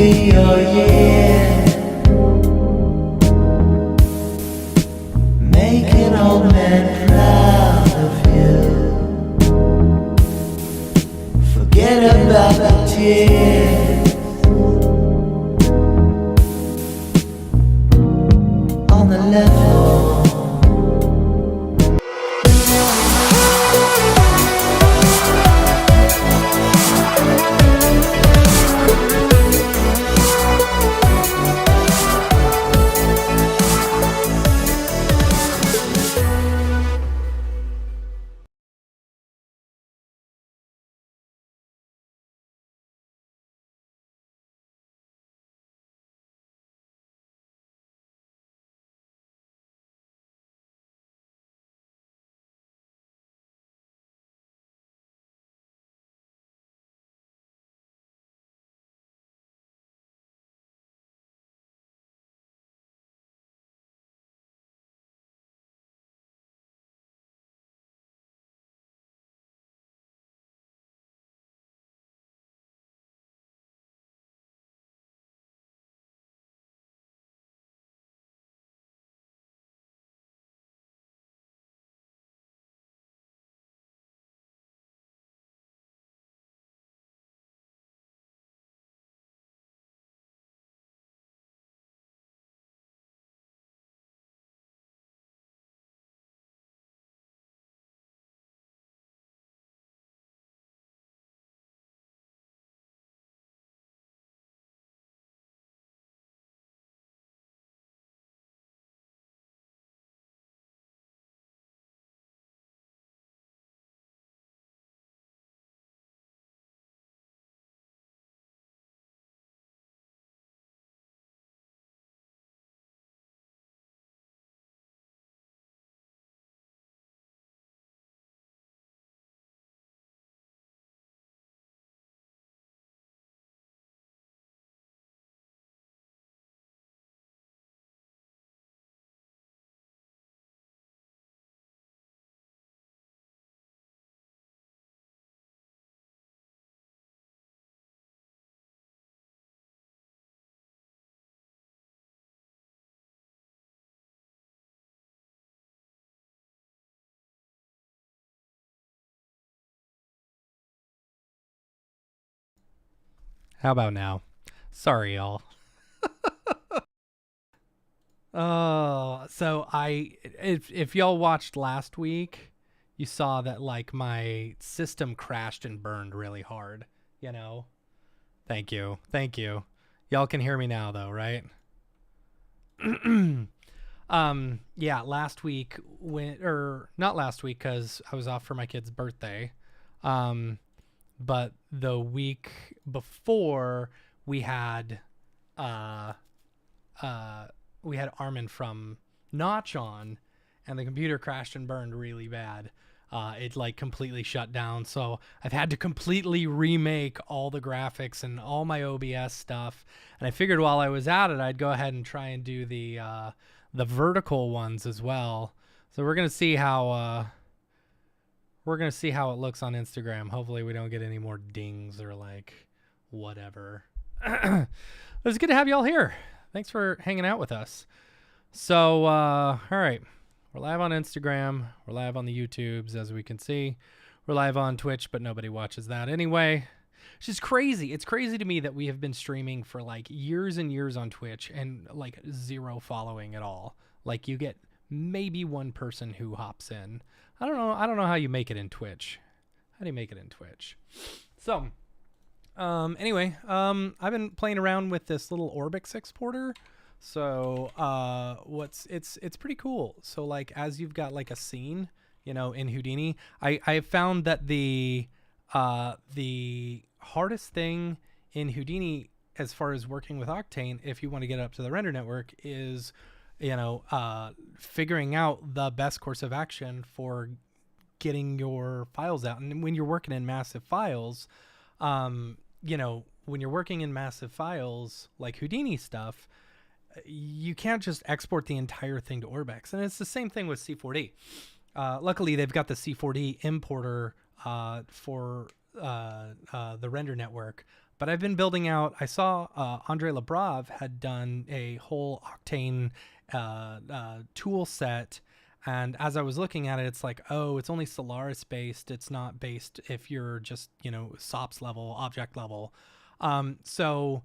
be your year. Make an old man proud of you. Forget about the tears on the level. How about now? Sorry, y'all. If y'all watched last week, you saw that like my system crashed and burned really hard. You know. Thank you. Y'all can hear me now though, right? Yeah, last week not last week because I was off for my kid's birthday. But the week before we had Armin from Notch on, and the computer crashed and burned really bad. It like completely shut down, so I've had to completely remake all the graphics and all my OBS stuff. And I figured while I was at it, I'd go ahead and try and do the vertical ones as well. So we're gonna see how it looks on Instagram. Hopefully we don't get any more dings or like whatever. It's good to have y'all here. Thanks for hanging out with us. So, all right. We're live on Instagram. We're live on the YouTubes, as we can see. We're live on Twitch, but nobody watches that anyway. It's just crazy. It's crazy to me that we have been streaming for like years and years on Twitch and like zero following at all. Like you get maybe one person who hops in. I don't know how you make it in Twitch. How do you make it in Twitch? So, anyway, I've been playing around with this little Orbix exporter. So, it's pretty cool. So like, as you've got like a scene, you know, in Houdini, I have found that the hardest thing in Houdini, as far as working with Octane, if you want to get it up to the render network, is, you know, figuring out the best course of action for getting your files out. And when you're working in massive files, you know, when you're working in massive files like Houdini stuff, you can't just export the entire thing to Orbix. And it's the same thing with C4D. Luckily, they've got the C4D importer for the render network, but I've been building out. I saw Andre Lebrov had done a whole Octane tool set. And as I was looking at it, it's like, oh, it's only Solaris based. It's not based if you're just, SOPs level, object level. So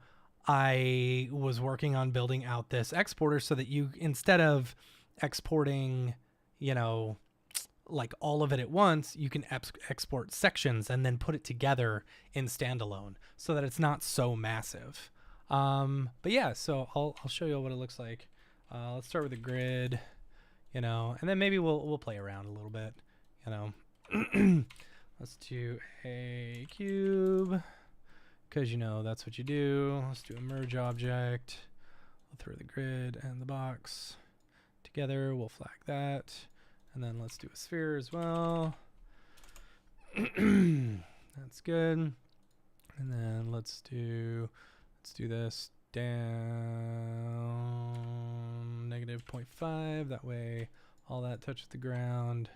I was working on building out this exporter so that you, instead of exporting, like all of it at once, you can export sections and then put it together in standalone so that it's not so massive. But yeah, so I'll show you what it looks like. Let's start with the grid. And then maybe we'll play around a little bit, Let's do a cube, because that's what you do. Let's do a merge object. We'll throw the grid and the box together. We'll flag that, and then let's do a sphere as well. That's good. And then let's do this down -0.5. That way all that touches the ground.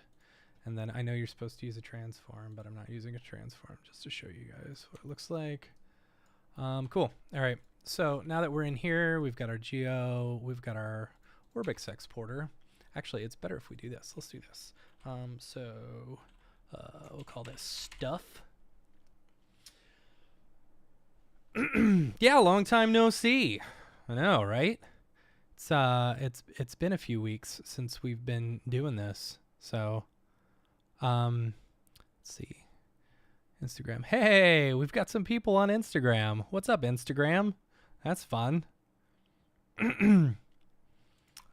And then I know you're supposed to use a transform, but I'm not using a transform, just to show you guys what it looks like. Cool. All right. So now that we're in here, we've got our geo, we've got our Orbix exporter. Actually, it's better if we do this. Let's do this. So we'll call this stuff. Yeah, long time no see. I know, right? It's been a few weeks since we've been doing this. So let's see. Instagram. Hey, we've got some people on Instagram. What's up, Instagram? That's fun. Let's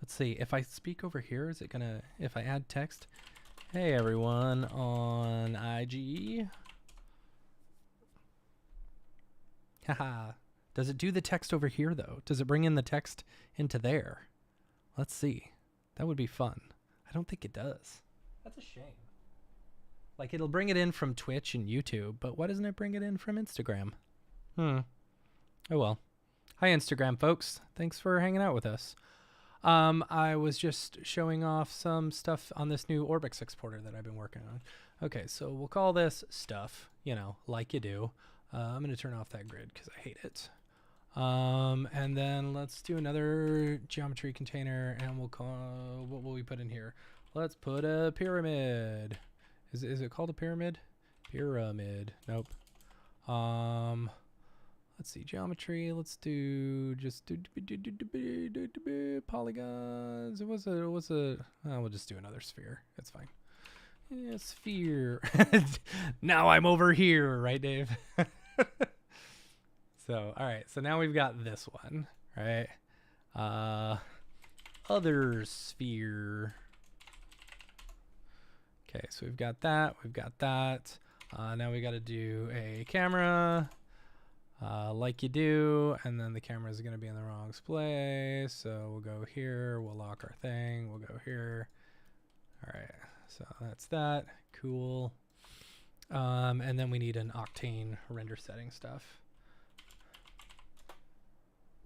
see. If I speak over here, is it gonna, if I add text? Hey everyone on IG. Haha. Does it do the text over here, though? Does it bring in the text into there? Let's see. That would be fun. I don't think it does. That's a shame. Like, it'll bring it in from Twitch and YouTube, but why doesn't it bring it in from Instagram? Oh, well. Hi, Instagram folks. Thanks for hanging out with us. I was just showing off some stuff on this new Orbix exporter that I've been working on. Okay, so we'll call this stuff, like you do. I'm going to turn off that grid because I hate it. And then let's do another geometry container, and we'll call, what will we put in here? Let's put a pyramid. Is it called a pyramid? Pyramid. Nope. Let's see, geometry. Let's do polygons. We'll just do another sphere. That's fine. Yeah, sphere. Now I'm over here, right, Dave? So, all right. So now we've got this one, right? Other sphere. Okay, so we've got that. We've got that. Now we got to do a camera, like you do, and then the camera is going to be in the wrong place. So we'll go here. We'll lock our thing. We'll go here. All right. So that's that. Cool. And then we need an Octane render setting stuff.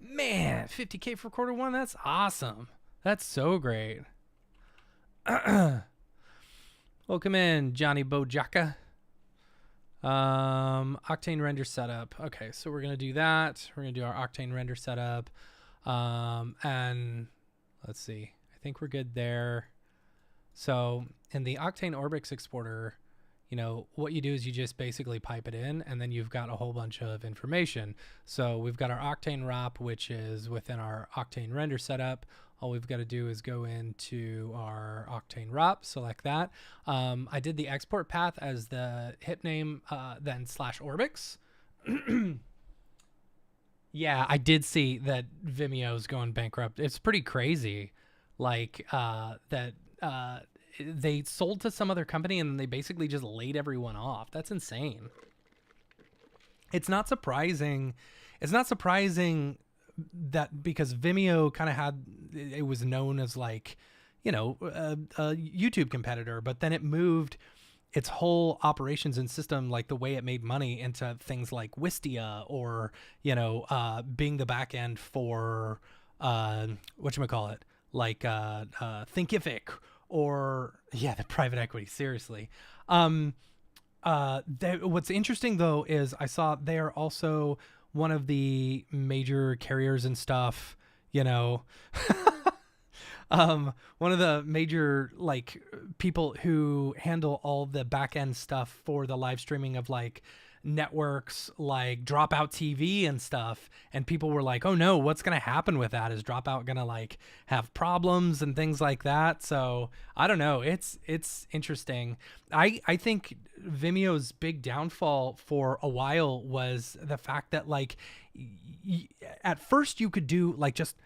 Man, 50K for quarter one. That's awesome. That's so great. Welcome in, Johnny Bojaka. Octane render setup. Okay, so we're going to do that. We're going to do our Octane render setup. And let's see. I think we're good there. So in the Octane Orbix exporter, what you do is you just basically pipe it in, and then you've got a whole bunch of information. So we've got our Octane ROP, which is within our Octane render setup. All we've got to do is go into our Octane ROP, select that. I did the export path as the hip name, then /Orbix. Yeah, I did see that Vimeo's going bankrupt. It's pretty crazy, like that. They sold to some other company and they basically just laid everyone off. That's insane. It's not surprising. It's not surprising that, because Vimeo kind of it was known as like, a YouTube competitor, but then it moved its whole operations and system, like the way it made money, into things like Wistia, or, being the back end for, whatchamacallit, like Thinkific, or the private equity, seriously. What's interesting though is I saw they are also one of the major carriers and stuff. You know, one of the major like people who handle all the back end stuff for the live streaming of like networks like Dropout TV and stuff. And people were like, oh no, what's going to happen with that? Is Dropout going to like have problems and things like that? So I don't know. It's interesting. I think Vimeo's big downfall for a while was the fact that like at first you could do like just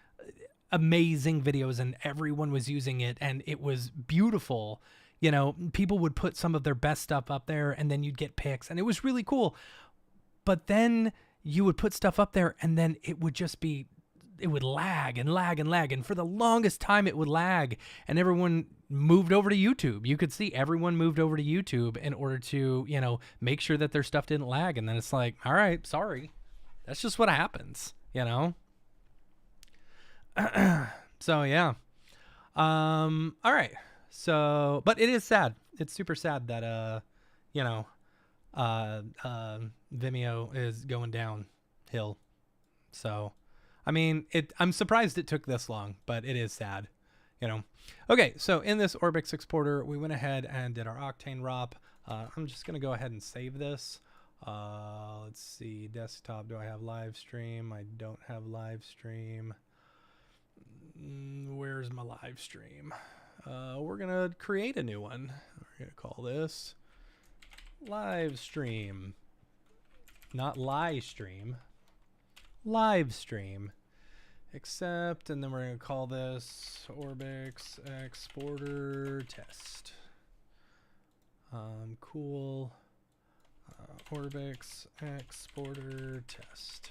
amazing videos and everyone was using it and it was beautiful. You know, people would put some of their best stuff up there and then you'd get pics and it was really cool. But then you would put stuff up there and then it would just be, it would lag and lag and lag. And for the longest time it would lag and everyone moved over to YouTube. You could see everyone moved over to YouTube in order to, you know, make sure that their stuff didn't lag. And then it's like, all right, sorry. That's just what happens, you know? So yeah. All right. So, but it is sad. It's super sad that, you know, Vimeo is going downhill. So, I mean, I'm surprised it took this long, but it is sad, you know. Okay, so in this Orbix exporter, we went ahead and did our Octane ROP. I'm just going to go ahead and save this. Let's see, desktop, do I have live stream? I don't have live stream. Where's my live stream? We're going to create a new one. We're going to call this live stream. Not live stream. Live stream. Accept, and then we're going to call this Orbix Exporter Test. Cool. Orbix Exporter Test.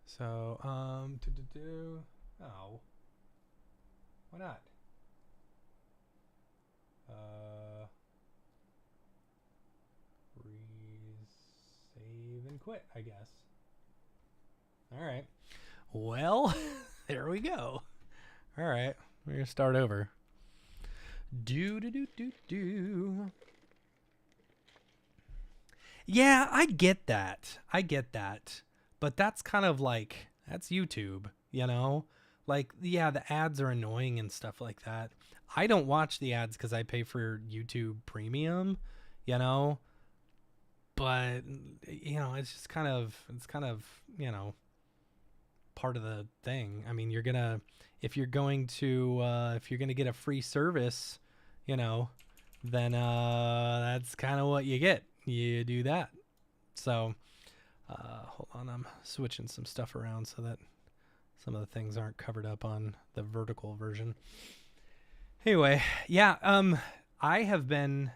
So, oh. Why not? Save and quit, I guess. All right. Well, there we go. All right. We're going to start over. Do. Yeah, I get that. But that's kind of like, that's YouTube, you know? Like, yeah, the ads are annoying and stuff like that. I don't watch the ads because I pay for YouTube Premium, you know? But, you know, it's just kind of, you know, part of the thing. I mean, if you're going to get a free service, you know, then that's kind of what you get. You do that. So, hold on, I'm switching some stuff around so that some of the things aren't covered up on the vertical version. Anyway, yeah, I have been,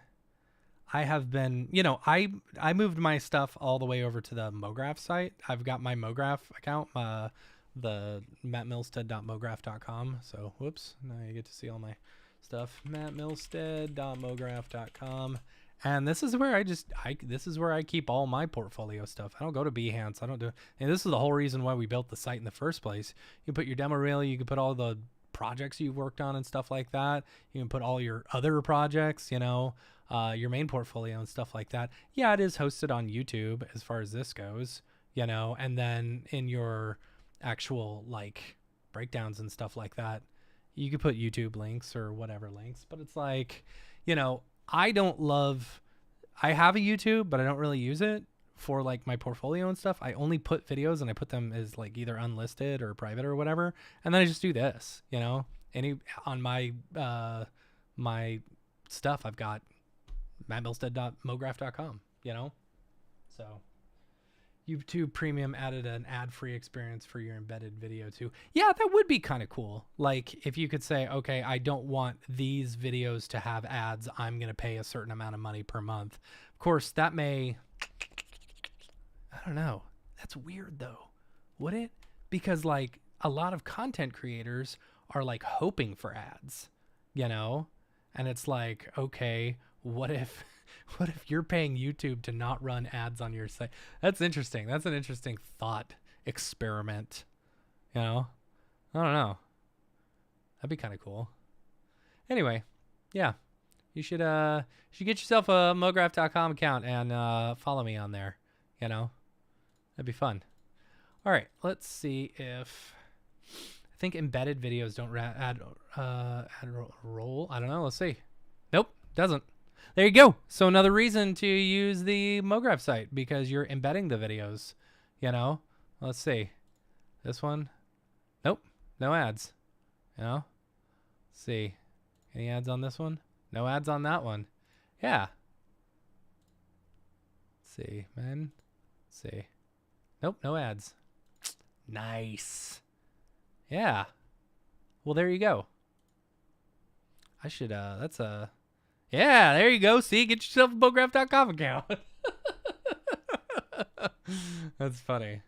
you know, I moved my stuff all the way over to the Mograph site. I've got my Mograph account, the mattmilstead.mograph.com. So, whoops, now you get to see all my stuff. mattmilstead.mograph.com. And this is where this is where I keep all my portfolio stuff. I don't go to Behance. I don't do, and this is the whole reason why we built the site in the first place. You can put your demo reel, you can put all the projects you've worked on and stuff like that. You can put all your other projects, you know, your main portfolio and stuff like that. Yeah, it is hosted on YouTube as far as this goes, you know, and then in your actual like breakdowns and stuff like that, you could put YouTube links or whatever links, but it's like, you know, I have a YouTube, but I don't really use it for like my portfolio and stuff. I only put videos and I put them as like either unlisted or private or whatever. And then I just do this, you know, on my, my stuff, I've got mattmilstead.mograph.com, you know, so YouTube Premium added an ad-free experience for your embedded video too. Yeah, that would be kind of cool. Like if you could say, okay, I don't want these videos to have ads. I'm going to pay a certain amount of money per month. Of course, that may, I don't know. That's weird though. Would it? Because like a lot of content creators are like hoping for ads, you know? And it's like, okay, what if you're paying YouTube to not run ads on your site? That's interesting. That's an interesting thought experiment. You know? I don't know. That'd be kind of cool. Anyway, yeah. You should get yourself a mograph.com account and follow me on there. You know, that'd be fun. All right, let's see if I think embedded videos don't add roll. I don't know. Let's see. Nope, doesn't. There you go. So another reason to use the Mograph site because you're embedding the videos. You know, let's see. This one. Nope, no ads. You know, let's see. Any ads on this one? No ads on that one. Yeah. Let's see, man. Let's see. Nope, no ads. Nice. Yeah. Well, there you go. I should, that's a... Yeah, there you go. See, get yourself a Mograph.com account. That's funny.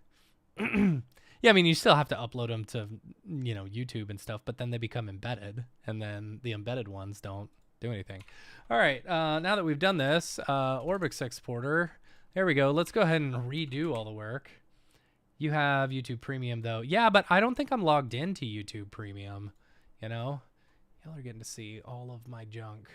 Yeah, I mean, you still have to upload them to, you know, YouTube and stuff, but then they become embedded, and then the embedded ones don't do anything. All right, now that we've done this, Orbix exporter, there we go. Let's go ahead and redo all the work. You have YouTube Premium, though. Yeah, but I don't think I'm logged into YouTube Premium, you know? Y'all are getting to see all of my junk.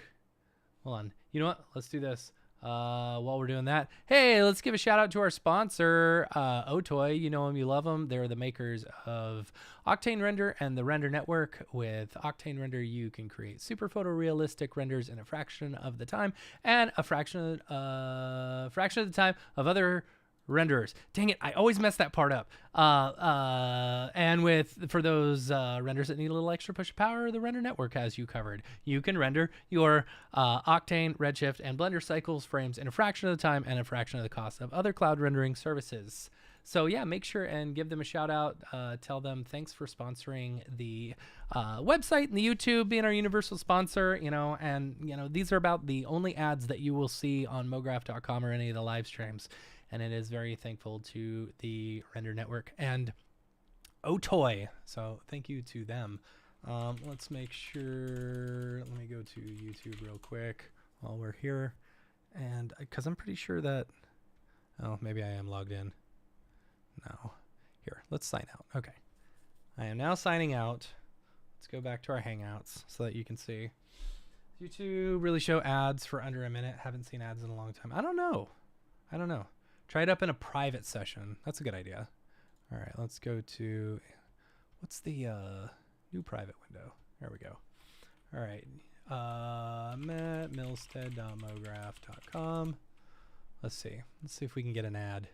Hold on. You know what? Let's do this. While we're doing that, hey, let's give a shout out to our sponsor, Otoy. You know them, you love them. They're the makers of Octane Render and the Render Network. With Octane Render, you can create super photorealistic renders in a fraction of the time and a fraction of the time of other renderers. Dang it, I always mess that part up. And for those renders that need a little extra push of power, the Render Network has you covered. You can render your Octane, Redshift, and Blender cycles frames in a fraction of the time and a fraction of the cost of other cloud rendering services. So yeah, make sure and give them a shout out. Tell them thanks for sponsoring the website and the YouTube, being our universal sponsor, you know, and you know, these are about the only ads that you will see on mograph.com or any of the live streams. And it is very thankful to the Render Network and Otoy. So thank you to them. Let's make sure, let me go to YouTube real quick while we're here. And because I'm pretty sure that, oh, maybe I am logged in. No. Here, let's sign out. Okay. I am now signing out. Let's go back to our Hangouts so that you can see. YouTube really show ads for under a minute. Haven't seen ads in a long time. I don't know. Try it up in a private session. That's a good idea. All right, let's go to, what's the new private window? There we go. All right, mattmilstead.mograph.com. Let's see if we can get an ad.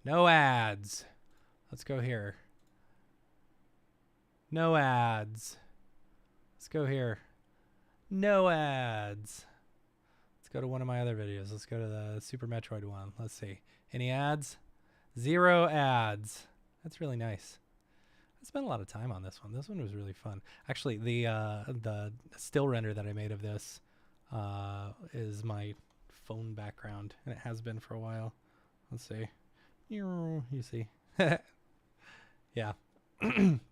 No ads. Let's go here. No ads. Let's go here. No ads. Let's go to one of my other videos. Let's go to the Super Metroid one. Let's see. Any ads? 0 ads. That's really nice. I spent a lot of time on this one. This one was really fun. Actually, the still render that I made of this is my phone background, and it has been for a while. Let's see. You see. Yeah.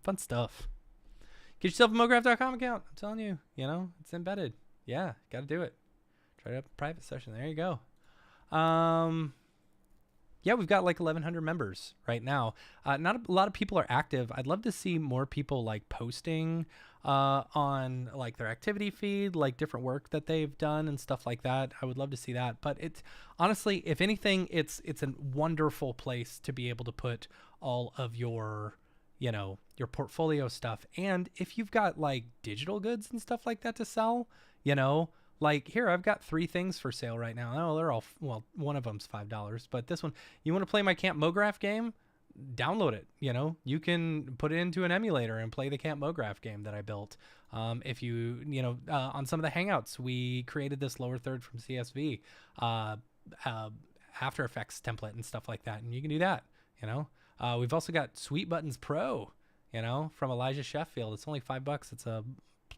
Fun stuff. Get yourself a mograph.com account. I'm telling you, you know, it's embedded. Yeah, got to do it. Try it up a private session. There you go. Yeah, we've got like 1,100 members right now. Not a lot of people are active. I'd love to see more people like posting on like their activity feed, like different work that they've done and stuff like that. I would love to see that. But it's honestly, if anything, it's a wonderful place to be able to put all of your, you know, your portfolio stuff. And if you've got like digital goods and stuff like that to sell, you know, like here, I've got 3 things for sale right now. Oh, they're all, well, one of them's $5, but this one, you want to play my Camp Mograph game? Download it. You know, you can put it into an emulator and play the Camp Mograph game that I built. If you know, on some of the Hangouts, we created this lower third from CSV, After Effects template and stuff like that. And you can do that, you know. We've also got Sweet Buttons Pro, you know, from Elijah Sheffield. It's only $5. It's a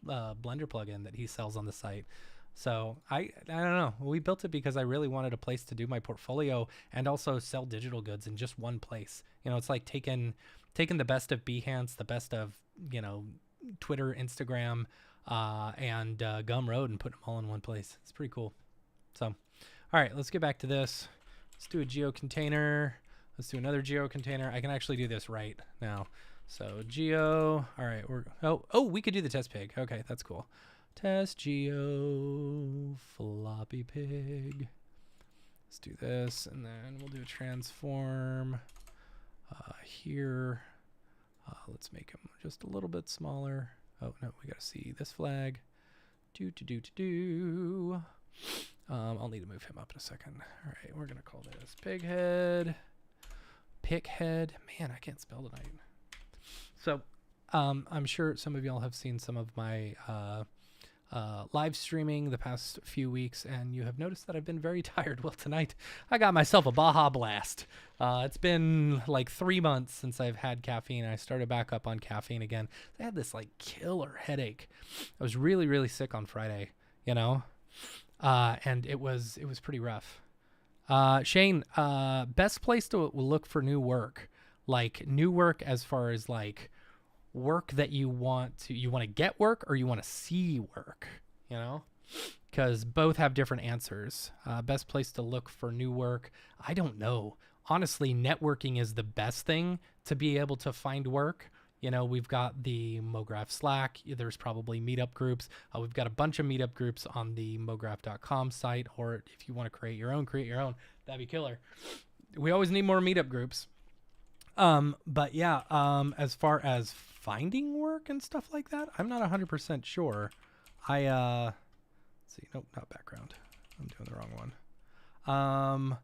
Blender plugin that he sells on the site. So I don't know. We built it because I really wanted a place to do my portfolio and also sell digital goods in just one place. You know, it's like taking the best of Behance, the best of, you know, Twitter, Instagram, and Gumroad and put them all in one place. It's pretty cool. So, all right, let's get back to this. Let's do a geo container. Let's do another geo container. I can actually do this right now. So geo, all right, we could do the test pig. Okay, that's cool. Test geo floppy pig. Let's do this, and then we'll do a transform here. Let's make him just a little bit smaller. Oh no, we gotta see this flag. I'll need to move him up in a second. All right, we're gonna call this pig head. Pick head. Man, I can't spell tonight. So, I'm sure some of y'all have seen some of my live streaming the past few weeks, and you have noticed that I've been very tired. Well, tonight I got myself a Baja Blast. It's been like 3 months since I've had caffeine. I started back up on caffeine again. I had this like killer headache. I was really, really sick on Friday, you know, and it was pretty rough. Shane, best place to look for new work, like new work as far as like work that you want to get work or you want to see work, you know, because both have different answers. Best place to look for new work, I don't know. Honestly, networking is the best thing to be able to find work. You know, we've got the Mograph Slack. There's probably meetup groups. We've got a bunch of meetup groups on the mograph.com site, or if you want to create your own. That'd be killer. We always need more meetup groups. But yeah, as far as finding work and stuff like that, I'm not 100% sure. Let's see, nope, not background. I'm doing the wrong one.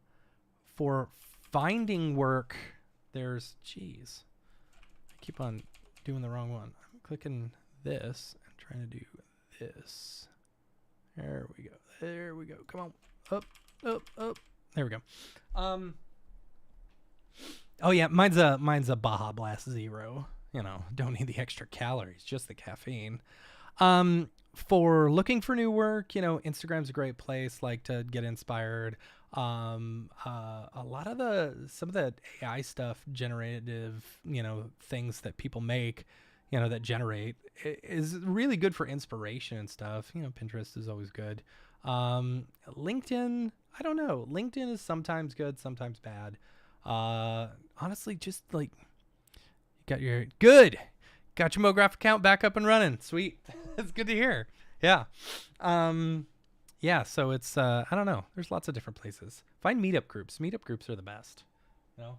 For finding work, there's, geez, I keep on doing the wrong one. I'm clicking this and trying to do this. There we go. Come on, up. There we go. Oh yeah, mine's a Baja Blast Zero. You know, don't need the extra calories, just the caffeine. For looking for new work, you know, Instagram's a great place, like, to get inspired. A lot of some of the AI stuff, generative, you know, things that people make, you know, that generate is really good for inspiration and stuff. You know, Pinterest is always good. LinkedIn, I don't know. LinkedIn is sometimes good, sometimes bad. Honestly, just like got your Mograph account back up and running. Sweet. That's good to hear. Yeah. Yeah. So it's, I don't know. There's lots of different places. Find meetup groups. Meetup groups are the best. You know,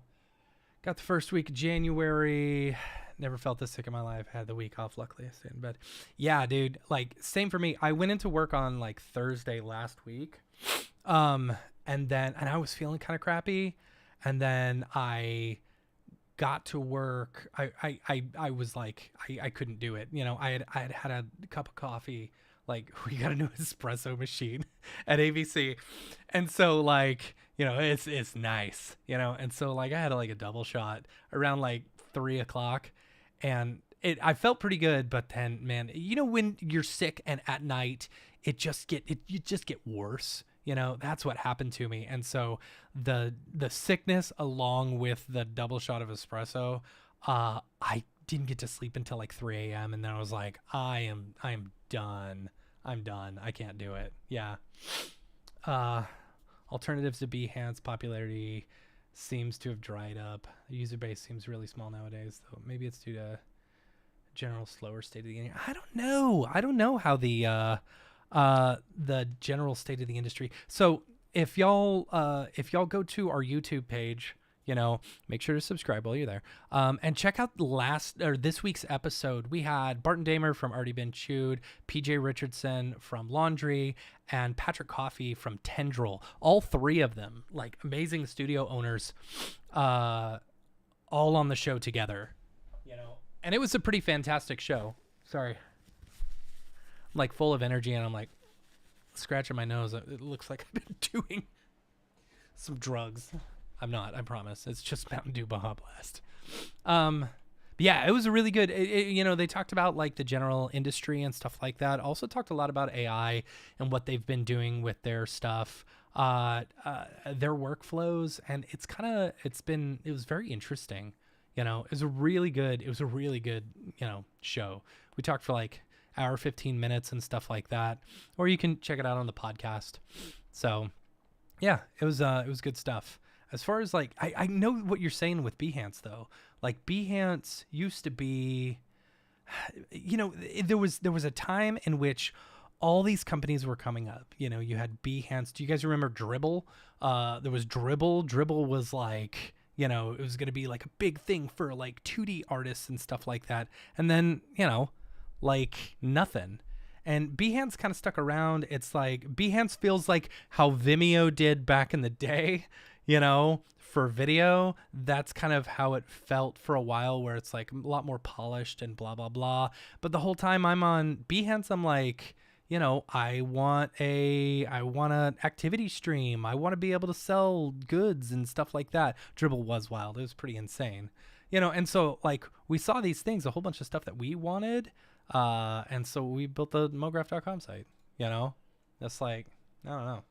got the first week of January. Never felt this sick in my life. Had the week off. Luckily I stayed in bed. Yeah, dude. Like, same for me. I went into work on like Thursday last week. And I was feeling kind of crappy. And then I got to work. I was like, I couldn't do it. You know, I had a cup of coffee. Like, we got a new espresso machine at ABC. And so, like, you know, it's nice, you know? And so, like, I had like a double shot around like 3:00, and I felt pretty good. But then, man, you know, when you're sick and at night, you just get worse. You know, that's what happened to me. And so the sickness along with the double shot of espresso, I didn't get to sleep until like 3 a.m. And then I was like, I am done. I'm done. I can't do it. Yeah. Alternatives to Behance popularity seems to have dried up. The user base seems really small nowadays, though. Maybe it's due to general slower state of the industry. I don't know how the general state of the industry. So if y'all go to our YouTube page, you know, make sure to subscribe while you're there. And check out this week's episode. We had Barton Damer from Already Been Chewed, PJ Richardson from Laundry, and Patrick Coffey from Tendril. All three of them, like, amazing studio owners, all on the show together, you know. And it was a pretty fantastic show. Sorry. I'm like full of energy, and I'm like scratching my nose. It looks like I've been doing some drugs. I'm not, I promise. It's just Mountain Dew Baja Blast. Yeah, it was a really good, you know, they talked about like the general industry and stuff like that. Also talked a lot about AI and what they've been doing with their stuff, their workflows. And it was very interesting. You know, it was a really good, you know, show. We talked for like hour, 15 minutes and stuff like that, or you can check it out on the podcast. So yeah, it was good stuff. As far as like, I know what you're saying with Behance though. Like, Behance used to be, you know, there was a time in which all these companies were coming up. You know, you had Behance. Do you guys remember Dribble? There was Dribble. Dribble was like, you know, it was going to be like a big thing for like 2D artists and stuff like that. And then, you know, like nothing. And Behance kind of stuck around. It's like Behance feels like how Vimeo did back in the day, you know, for video. That's kind of how it felt for a while, where it's like a lot more polished and blah, blah, blah. But the whole time I'm on Behance, I'm like, you know, I want an activity stream. I want to be able to sell goods and stuff like that. Dribble was wild. It was pretty insane, you know. And so like we saw these things, a whole bunch of stuff that we wanted. And so we built the Mograph.com site, you know. That's like, I don't know.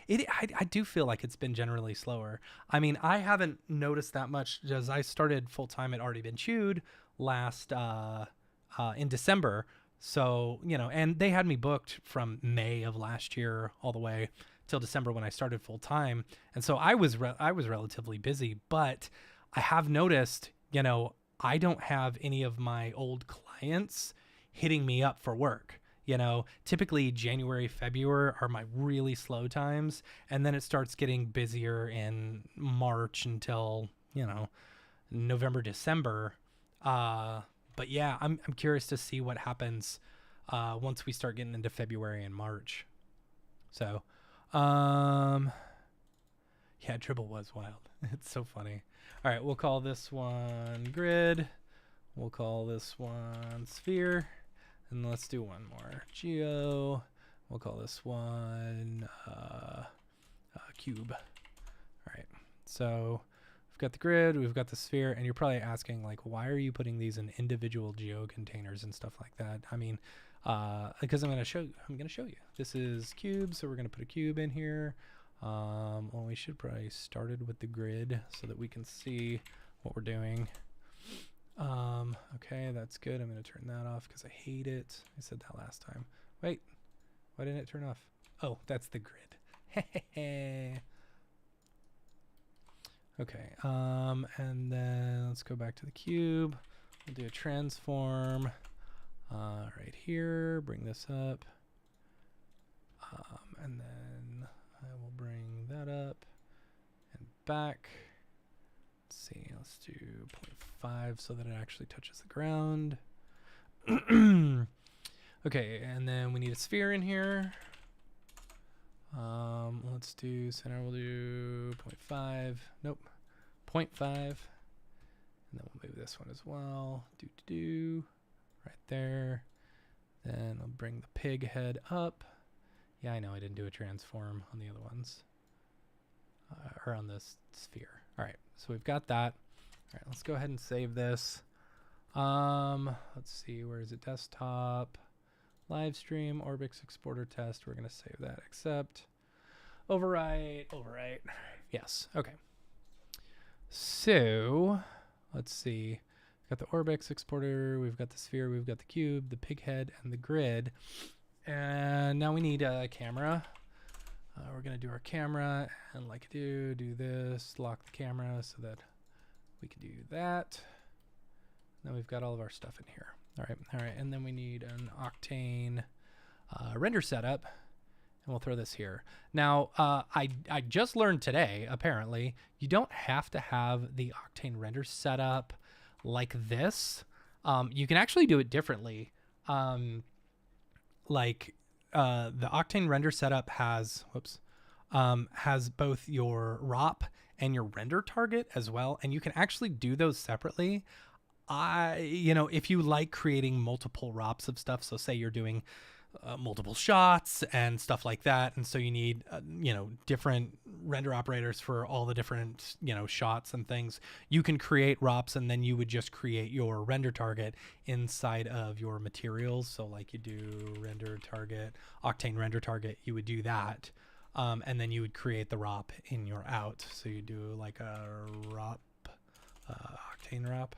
I do feel like it's been generally slower. I mean, I haven't noticed that much because I started full time at Already Been Chewed last in December. So, you know, and they had me booked from May of last year all the way till December when I started full time. And so I was relatively busy, but I have noticed, you know, I don't have any of my old clients hitting me up for work. You know, typically January, February are my really slow times. And then it starts getting busier in March until, you know, November, December. But yeah, I'm curious to see what happens once we start getting into February and March. So, yeah, Dribble was wild. It's so funny. All right, we'll call this one Grid. We'll call this one Sphere. And let's do one more. Geo. We'll call this one Cube. All right, so we've got the grid, we've got the sphere, and you're probably asking, like, why are you putting these in individual geo containers and stuff like that? I mean, because I'm going to show you. This is cube, so we're going to put a cube in here. Well, we should probably started with the grid so that we can see what we're doing. Okay, that's good. I'm going to turn that off because I hate it. I said that last time. Wait, why didn't it turn off? Oh, that's the grid. Okay, and then let's go back to the cube. We'll do a transform right here. Bring this up. And then I will bring that up and back. Let's see, let's do 0.5 so that it actually touches the ground. Okay, and then we need a sphere in here. Let's do center, we'll do 0.5. Nope, 0.5. And then we'll move this one as well. Right there. Then I'll bring the pig head up. Yeah, I know I didn't do a transform on the other ones. Or on this sphere. All right, so we've got that. All right, let's go ahead and save this. Let's see, where is it? Desktop, live stream, Orbix exporter test. We're gonna save that. Accept, overwrite. Yes. Okay. So let's see. We've got the Orbix exporter. We've got the sphere. We've got the cube, the pig head, and the grid. And now we need a camera. We're going to do our camera and like do this, lock the camera so that we can do that. Now we've got all of our stuff in here. All right. And then we need an Octane render setup, and we'll throw this here. Now, I just learned today, apparently, you don't have to have the Octane render setup like this. You can actually do it differently. The Octane render setup has both your ROP and your render target as well, and you can actually do those separately. If you like creating multiple ROPs of stuff, so say you're doing multiple shots and stuff like that, and so you need different render operators for all the different shots and things, you can create ROPs, and then you would just create your render target inside of your materials. So like you do render target, Octane render target, you would do that, and then you would create the ROP in your out. So you do like a ROP, Octane ROP,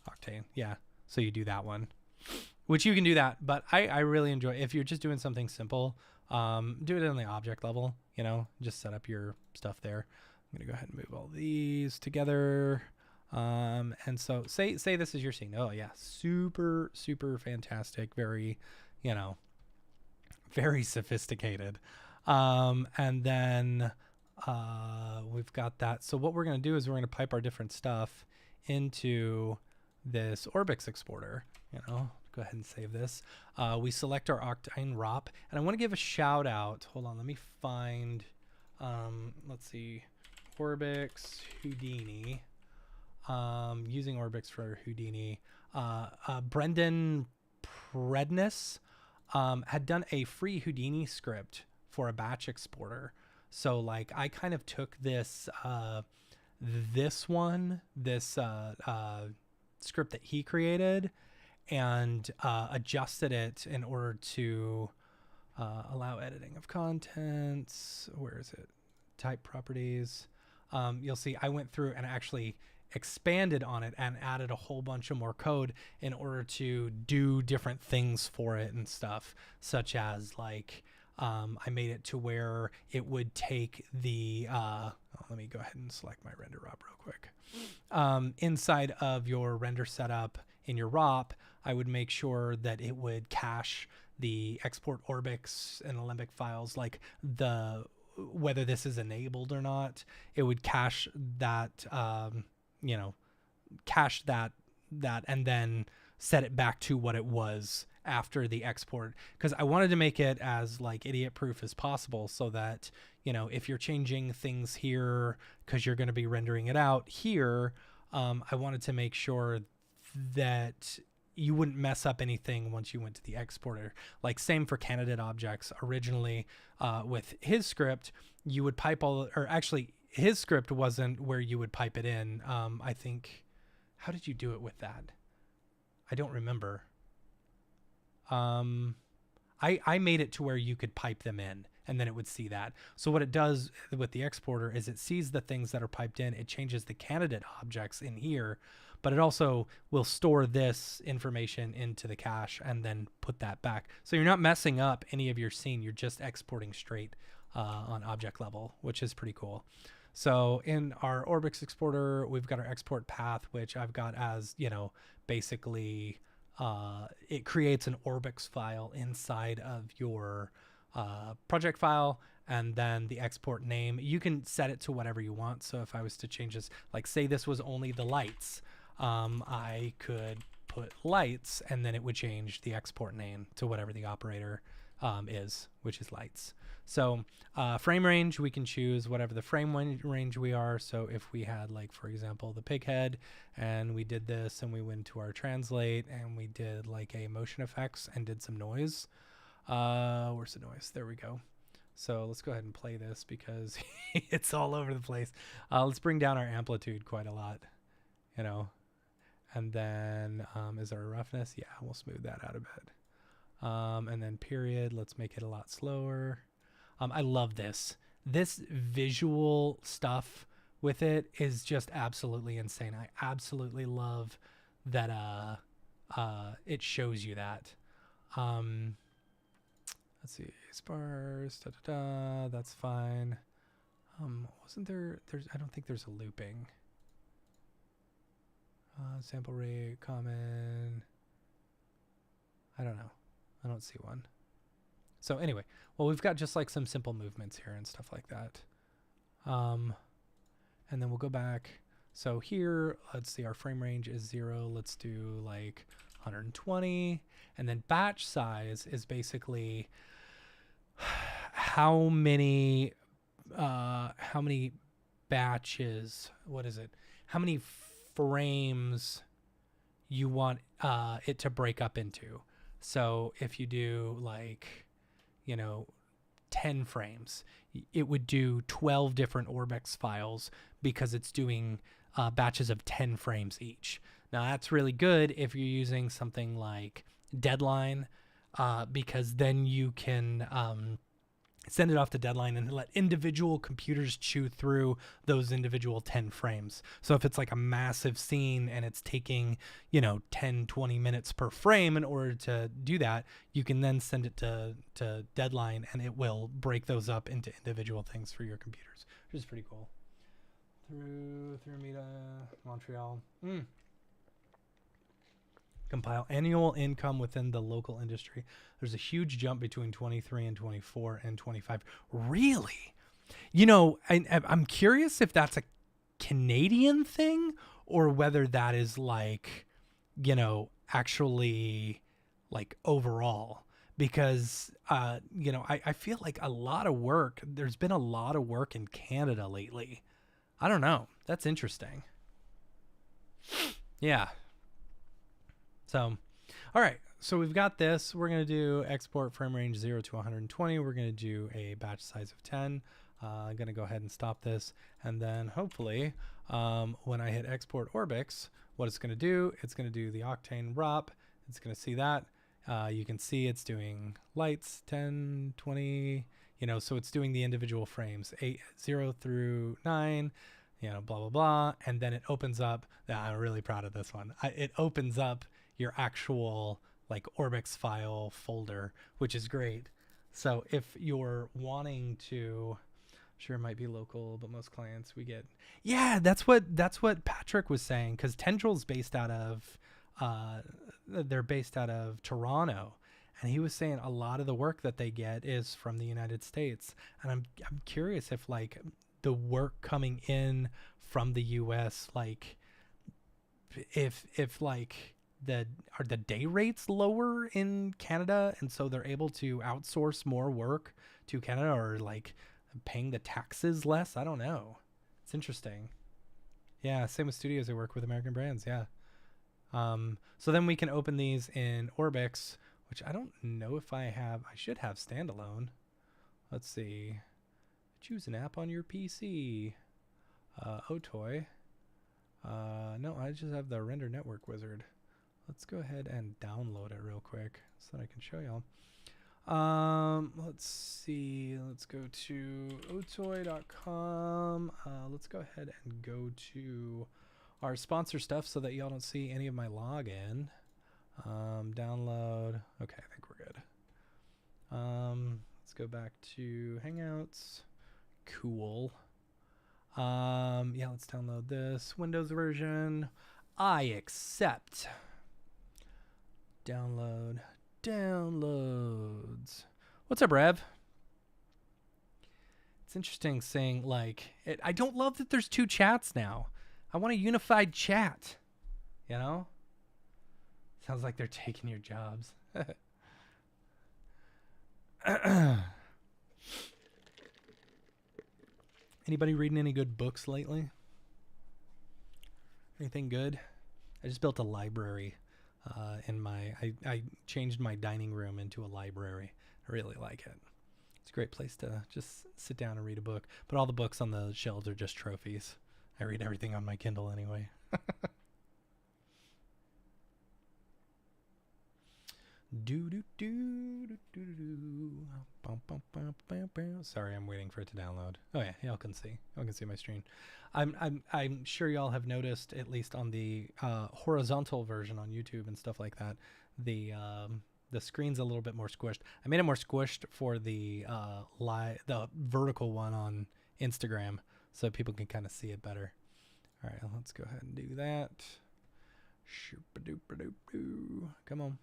Octane, yeah. So you do that one, which you can do that, but I really enjoy, if you're just doing something simple, do it on the object level, just set up your stuff there. I'm gonna go ahead and move all these together. And so say this is your scene. Oh yeah, super, super fantastic. Very, very sophisticated. And then we've got that. So what we're going to do is we're going to pipe our different stuff into this Orbix exporter. Go ahead and save this. We select our Octane ROP, and I want to give a shout out. Hold on, let me find, let's see, Orbix Houdini. Using Orbix for Houdini. Brendan Predness had done a free Houdini script for a batch exporter. So like I kind of took this script that he created and adjusted it in order to allow editing of contents. Where is it? Type properties. You'll see I went through and actually expanded on it and added a whole bunch of more code in order to do different things for it and stuff, such as like I made it to where it would take the let me go ahead and select my render ROP real quick. Inside of your render setup in your ROP, I would make sure that it would cache the export Orbix and Alembic files, like whether this is enabled or not. It would cache that cache that and then set it back to what it was after the export, because I wanted to make it as like idiot proof as possible, so that if you're changing things here because you're going to be rendering it out here, I wanted to make sure that you wouldn't mess up anything once you went to the exporter. Like same for candidate objects. Originally with his script, you would pipe his script wasn't where you would pipe it in. I think, how did you do it with that? I don't remember. I made it to where you could pipe them in and then it would see that. So what it does with the exporter is it sees the things that are piped in. It changes the candidate objects in here, but it also will store this information into the cache and then put that back. So you're not messing up any of your scene. You're just exporting straight on object level, which is pretty cool. So in our Orbix exporter, we've got our export path, which I've got as, basically it creates an Orbix file inside of your project file, and then the export name, you can set it to whatever you want. So if I was to change this, like say this was only the lights, I could put lights and then it would change the export name to whatever the operator is, which is lights. So frame range, we can choose whatever the frame range we are. So if we had, like, for example, the pig head, and we did this and we went to our translate and we did like a motion effects and did some noise. Where's the noise? There we go. So let's go ahead and play this because it's all over the place. Let's bring down our amplitude quite a lot, and then is there a roughness? Yeah, we'll smooth that out a bit. And then period, let's make it a lot slower. I love this. This visual stuff with it is just absolutely insane. I absolutely love that it shows you that. Let's see, sparse, that's fine. Wasn't there's I don't think there's a looping. Sample rate, common. I don't know. I don't see one. So anyway, well, we've got just like some simple movements here and stuff like that. And then we'll go back. So here, let's see, our frame range is 0. Let's do like 120. And then batch size is basically how many batches, what is it? How many frames you want it to break up into. So if you do like, 10 frames, it would do 12 different Orbix files because it's doing batches of 10 frames each. Now that's really good if you're using something like Deadline, because then you can send it off to Deadline and let individual computers chew through those individual 10 frames. So if it's like a massive scene and it's taking, 10, 20 minutes per frame in order to do that, you can then send it to Deadline and it will break those up into individual things for your computers, which is pretty cool. Through Meta, Montreal. Compile annual income within the local industry. There's a huge jump between 23 and 24 and 25. Really? You know, I'm curious if that's a Canadian thing or whether that is like, you know, actually like overall. Because, you know, I feel like there's been a lot of work in Canada lately. I don't know. That's interesting. Yeah. So, all right. So we've got this. We're going to do export frame range 0 to 120. We're going to do a batch size of 10. I'm going to go ahead and stop this. And then hopefully when I hit export Orbix, what it's going to do, it's going to do the Octane ROP. It's going to see that. You can see it's doing lights, 10, 20, you know, so it's doing the individual frames, 0 through 9, you know, blah, blah, blah. And then it opens up, I'm really proud of this one. It opens up your actual like Orbix file folder, which is great. So if you're wanting to, sure it might be local, but most clients we get, yeah, that's what Patrick was saying, because Tendril's based out of, they're based out of Toronto, and he was saying a lot of the work that they get is from the United States. And I'm curious if like the work coming in from the US, like if like are the day rates lower in Canada, and so they're able to outsource more work to Canada, or like paying the taxes less. I don't know. It's interesting. Yeah, same with studios that work with American brands. Yeah. So then we can open these in Orbix, which I don't know if I have. I should have standalone. Let's see. Choose an app on your PC. Otoy. No, I just have the Render Network Wizard. Let's go ahead and download it real quick so that I can show y'all. Let's see. Let's go to otoy.com. Let's go ahead and go to our sponsor stuff so that y'all don't see any of my login. Download. Okay, I think we're good. Let's go back to Hangouts. Cool. Yeah, let's download this Windows version. I accept. Download. Downloads. What's up, Rev? It's interesting seeing like it. I don't love that there's two chats now. I want a unified chat. You know? Sounds like they're taking your jobs. Anybody reading any good books lately? Anything good? I just built a library in my... I changed my dining room into a library. I really like it. It's a great place to just sit down and read a book. But all the books on the shelves are just trophies. I read everything on my Kindle anyway. Sorry, I'm waiting for it to download. Oh yeah, y'all can see. Y'all can see my screen. I'm sure y'all have noticed, at least on the horizontal version on YouTube and stuff like that, the screen's a little bit more squished. I made it more squished for the the vertical one on Instagram, so people can kind of see it better. All right, let's go ahead and do that. Come on.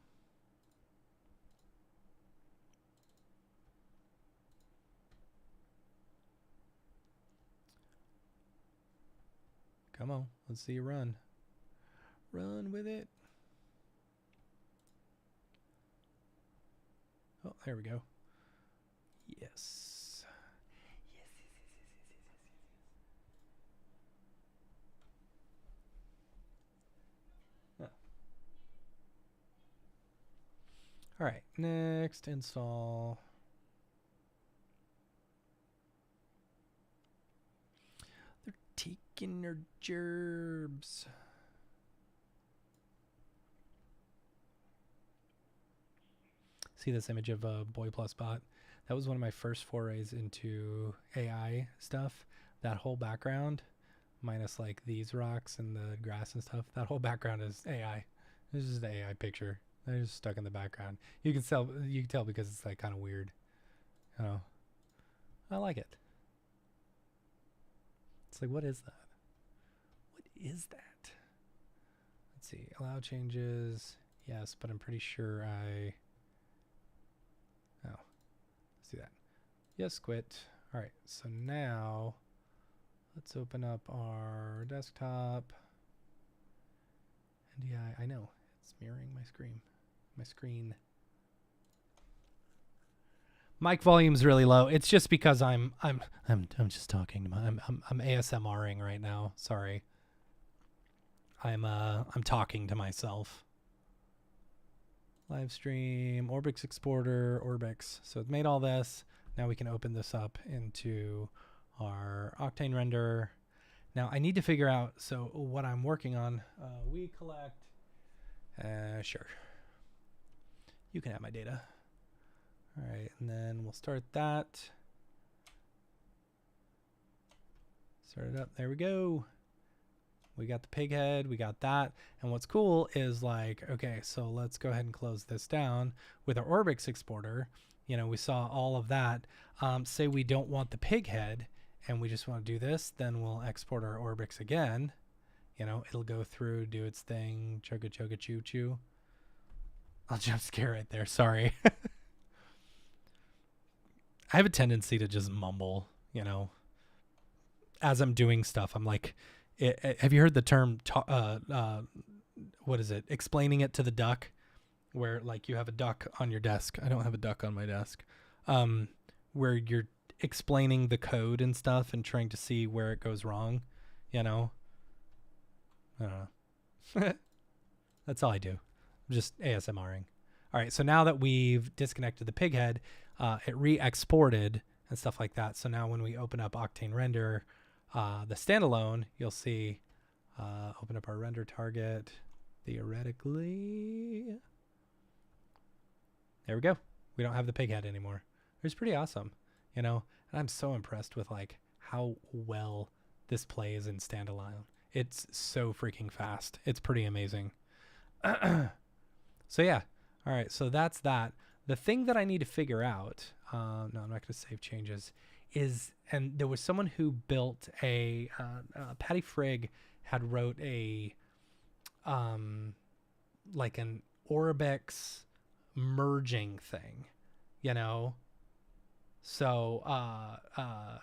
Come on, let's see you run. Run with it. Oh, there we go. Yes. Oh. All right, next install. They're taking their gerbs. See this image of a Boy Plus bot? That was one of my first forays into AI stuff. That whole background, minus like these rocks and the grass and stuff, that whole background is AI. This is the AI picture. They're just stuck in the background. You can tell because it's like kind of weird. You know, I like it. It's like, what is that? What is that? Let's see. Allow changes. Yes, but I'm pretty sure I... Oh, let's do that. Yes, quit. All right, so now let's open up our desktop. And yeah, I know it's mirroring my screen. My screen. Mic volume's really low. It's just because I'm just talking to my I'm ASMRing right now. Sorry. I'm talking to myself. Live stream, Orbix exporter, Orbix. So it's made all this. Now we can open this up into our Octane render. Now I need to figure out, so what I'm working on, we collect, sure. You can have my data. All right, and then we'll start that. Start it up, there we go. We got the pig head, we got that. And what's cool is like, okay, so let's go ahead and close this down with our Orbix exporter. You know, we saw all of that. Say we don't want the pig head and we just want to do this, then we'll export our Orbix again. You know, it'll go through, do its thing, chugga chugga choo choo. I'll jump scare right there, sorry. I have a tendency to just mumble, you know, as I'm doing stuff. I'm like, have you heard the term, what is it? Explaining it to the duck, where like you have a duck on your desk. I don't have a duck on my desk. Where you're explaining the code and stuff and trying to see where it goes wrong, you know? I don't know. That's all I do. I'm just ASMRing. All right, so now that we've disconnected the pig head, it re-exported and stuff like that. So now when we open up Octane Render, the standalone, you'll see, open up our render target, theoretically. There we go. We don't have the pig head anymore. It's pretty awesome, you know? And I'm so impressed with like how well this plays in standalone. It's so freaking fast. It's pretty amazing. So yeah. All right, so that's that. The thing that I need to figure out, no, I'm not going to save changes, is, and there was someone who built a, Patty Frigg had wrote a, like an Orbix merging thing, you know? So I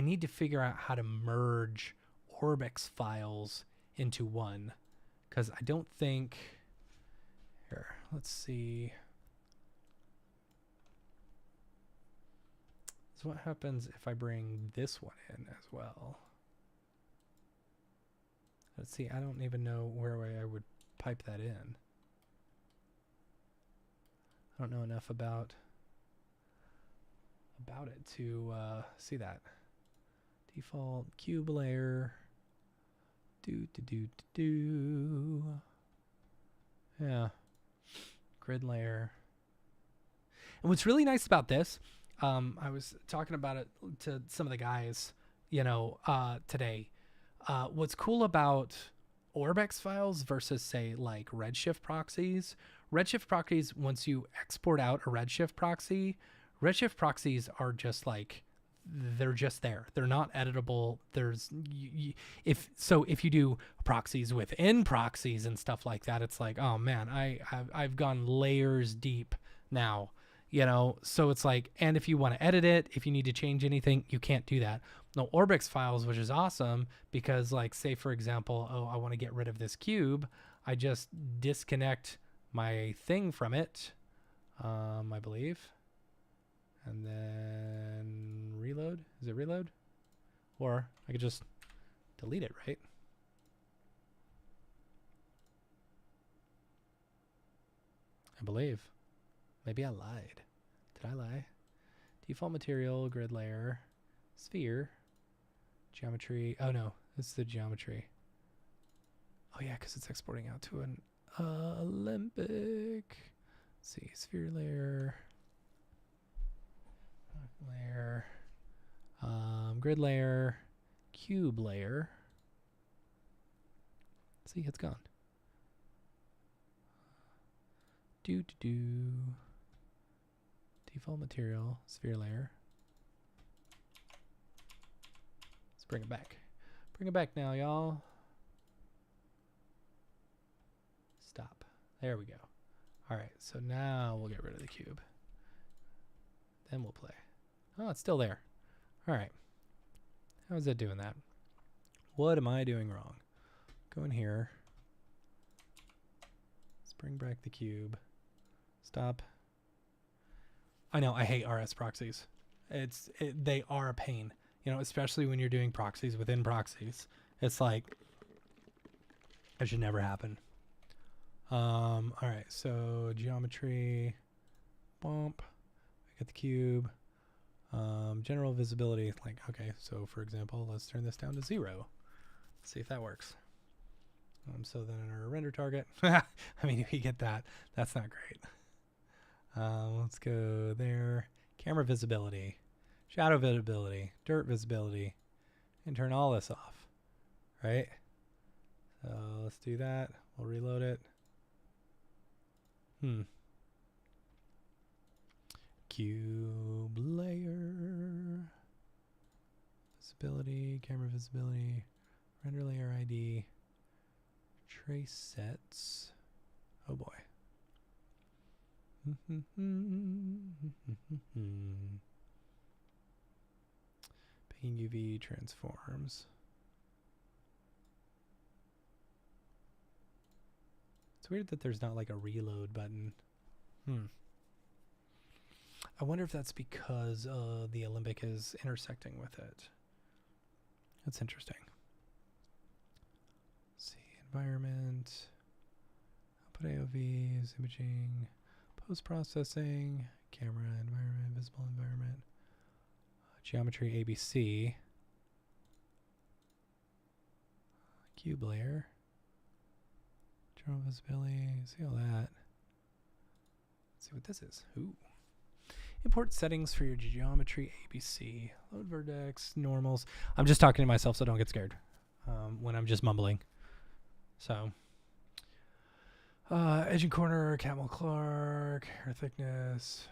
need to figure out how to merge Orbix files into one, because I don't think... Here, let's see. So what happens if I bring this one in as well? Let's see, I don't even know where I would pipe that in. I don't know enough about it to see that. Default cube layer. Yeah. Grid layer. And what's really nice about this, I was talking about it to some of the guys, you know, today. What's cool about Orbix files versus, say, like Redshift proxies. Redshift proxies, once you export out a Redshift proxies are just like, they're just there. They're not editable. There's if you do proxies within proxies and stuff like that, it's like, oh man, I've gone layers deep now, you know. So it's like, and if you want to edit it, if you need to change anything, you can't do that. No, Orbix files, which is awesome, because like, say for example, oh, I want to get rid of this cube, I just disconnect my thing from it, I believe. And then reload. Is it reload? Or I could just delete it, right? I believe. Maybe I lied. Did I lie? Default material, grid layer, sphere, geometry. Oh no, it's the geometry. Oh yeah, because it's exporting out to an Olympic. Let's see, sphere layer. Layer, grid layer, cube layer. See, it's gone. Default material, sphere layer. Let's bring it back. Bring it back now, y'all. Stop. There we go. All right, so now we'll get rid of the cube. Then we'll play. Oh, it's still there. All right. How is it doing that? What am I doing wrong? Go in here. Let's bring back the cube. Stop. I know, I hate RS proxies. They are a pain, you know, especially when you're doing proxies within proxies. It's like, it should never happen. All right, so geometry, bump, I got the cube, general visibility, like, okay, so for example, let's turn this down to 0. See if that works. So then our render target, I mean, if you get that, that's not great. Let's go there, camera visibility, shadow visibility, dirt visibility, and turn all this off, right? So let's do that. We'll reload it. Cube layer, visibility, camera visibility, render layer ID, trace sets. Oh boy. Paint UV transforms. It's weird that there's not like a reload button. I wonder if that's because the Alembic is intersecting with it. That's interesting. Let's see, environment, output AOVs, imaging, post-processing, camera, environment, visible environment, geometry ABC, cube layer, general visibility, see all that. Let's see what this is. Ooh. Import settings for your geometry ABC. Load vertex, normals. I'm just talking to myself, so don't get scared when I'm just mumbling. So, edge and corner, Camel Clark, hair thickness.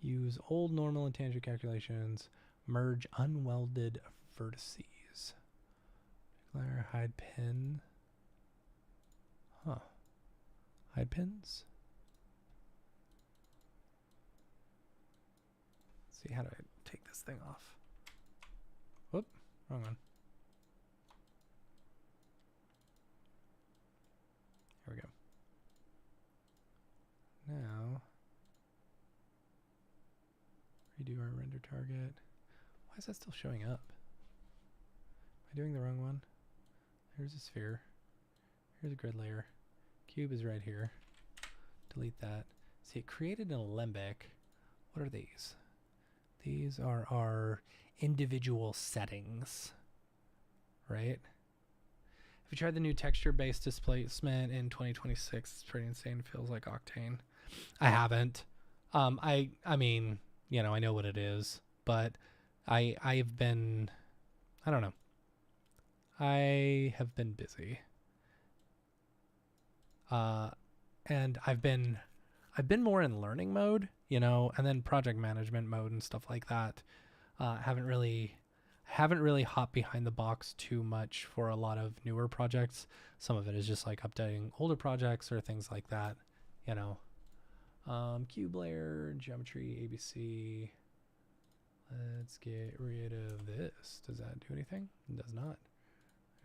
Use old normal and tangent calculations. Merge unwelded vertices. Declare hide pin. Huh. Hide pins? See, how do I take this thing off? Whoop, wrong one. Here we go. Now, redo our render target. Why is that still showing up? Am I doing the wrong one? Here's a sphere. Here's a grid layer. Cube is right here. Delete that. See, it created an alembic. What are these? These are our individual settings, right? If you tried the new texture-based displacement in 2026, it's pretty insane. It feels like Octane. I haven't. I mean, you know, I know what it is, but I've been, I don't know. I have been busy. And I've been more in learning mode, you know, and then project management mode and stuff like that. Haven't really hopped behind the box too much for a lot of newer projects. Some of it is just like updating older projects or things like that, you know. Cube layer, geometry, ABC. Let's get rid of this. Does that do anything? It does not.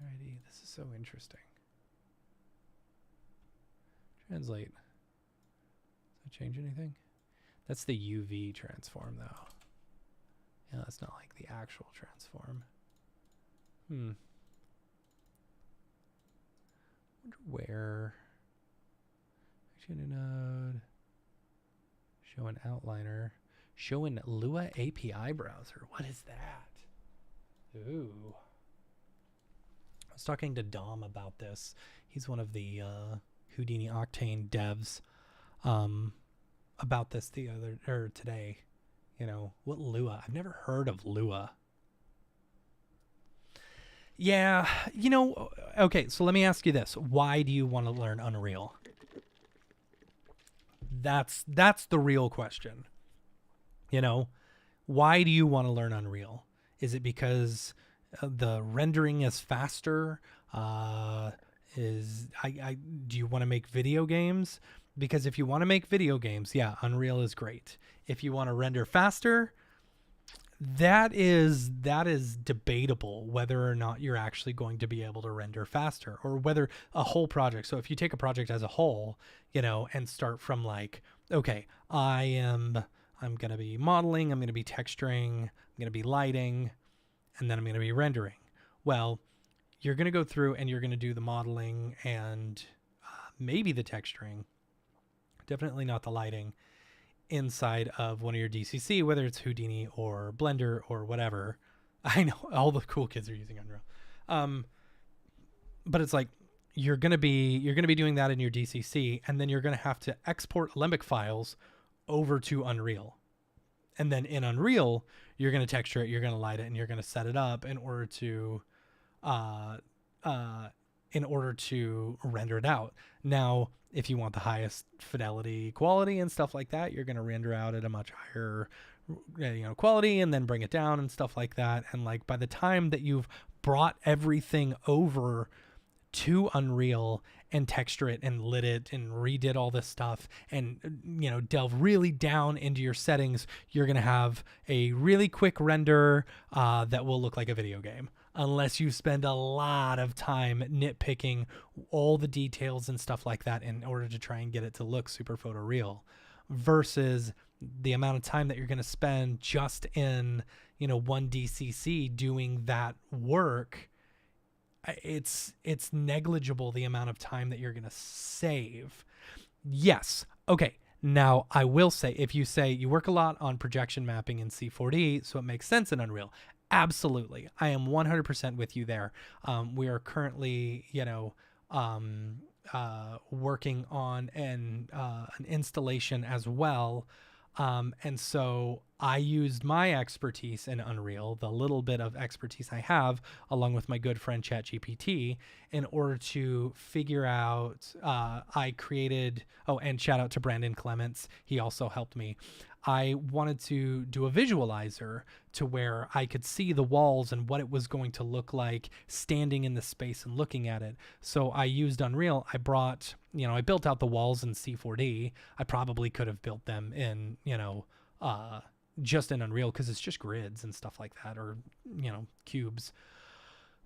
Alrighty, this is so interesting. Translate. Does that change anything? That's the UV transform though. Yeah, that's not like the actual transform. Wonder where. Action node. Show an outliner. Show an Lua API browser. What is that? Ooh. I was talking to Dom about this. He's one of the Houdini Octane devs. About this today. You know, what Lua? I've never heard of Lua. Yeah, you know, okay, so let me ask you this. Why do you want to learn Unreal? That's the real question. You know, why do you want to learn Unreal? Is it because the rendering is faster? is do you want to make video games? Because if you want to make video games, yeah, Unreal is great. If you want to render faster, that is debatable whether or not you're actually going to be able to render faster, or whether a whole project. So if you take a project as a whole, and start from like, okay, I'm going to be modeling, I'm going to be texturing, I'm going to be lighting, and then I'm going to be rendering. Well, you're going to go through and you're going to do the modeling and maybe the texturing, definitely not the lighting, inside of one of your DCC, whether it's Houdini or Blender or whatever. I know all the cool kids are using Unreal. But it's like you're going to be doing that in your DCC, and then you're going to have to export Alembic files over to Unreal. And then in Unreal, you're going to texture it, you're going to light it, and you're going to set it up in order to render it out. Now, if you want the highest fidelity quality and stuff like that, you're going to render out at a much higher quality and then bring it down and stuff like that. And like by the time that you've brought everything over to Unreal and texture it and lit it and redid all this stuff and delve really down into your settings, you're going to have a really quick render that will look like a video game, unless you spend a lot of time nitpicking all the details and stuff like that in order to try and get it to look super photoreal, versus the amount of time that you're going to spend just in one DCC doing that work. It's negligible, the amount of time that you're going to save. Yes. Okay. Now, I will say, if you say you work a lot on projection mapping in C4D, so it makes sense in Unreal, absolutely. I am 100% with you there. We are currently, working on an installation as well. And so I used my expertise in Unreal, the little bit of expertise I have, along with my good friend ChatGPT, in order to figure out, I created, and shout out to Brandon Clements. He also helped me. I wanted to do a visualizer to where I could see the walls and what it was going to look like standing in the space and looking at it. So I used Unreal. I brought, I built out the walls in C4D. I probably could have built them in, just in Unreal, because it's just grids and stuff like that, or, cubes.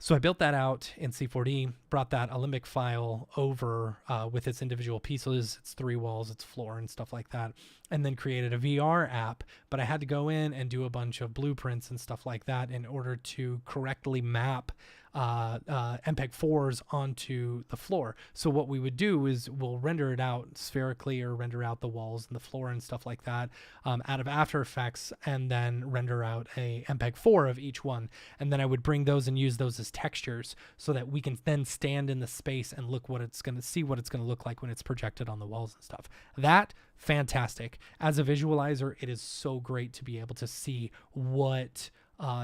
So I built that out in C4D, brought that Alembic file over with its individual pieces, its 3 walls, its floor, and stuff like that, and then created a VR app. But I had to go in and do a bunch of blueprints and stuff like that in order to correctly map MPEG-4s onto the floor. So what we would do is we'll render it out spherically, or render out the walls and the floor and stuff like that out of After Effects, and then render out a MPEG-4 of each one. And then I would bring those and use those as textures so that we can then stand in the space and look what it's going to see, what it's going to look like when it's projected on the walls and stuff. That, fantastic. As a visualizer, it is so great to be able to see what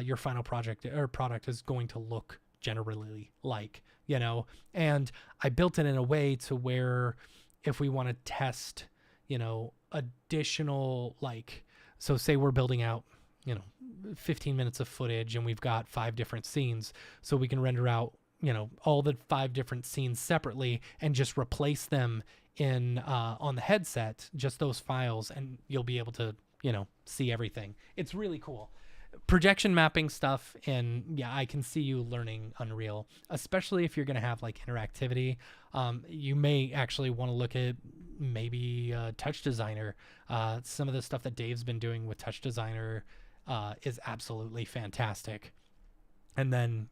your final project or product is going to look generally like, and I built it in a way to where if we want to test, additional, so say we're building out, 15 minutes of footage and we've got 5 different scenes, so we can render out, all the 5 different scenes separately and just replace them in on the headset, just those files, and you'll be able to, see everything. It's really cool. Projection mapping stuff, and yeah, I can see you learning Unreal, especially if you're going to have interactivity. You may actually want to look at maybe Touch Designer. Some of the stuff that Dave's been doing with Touch Designer is absolutely fantastic. And then,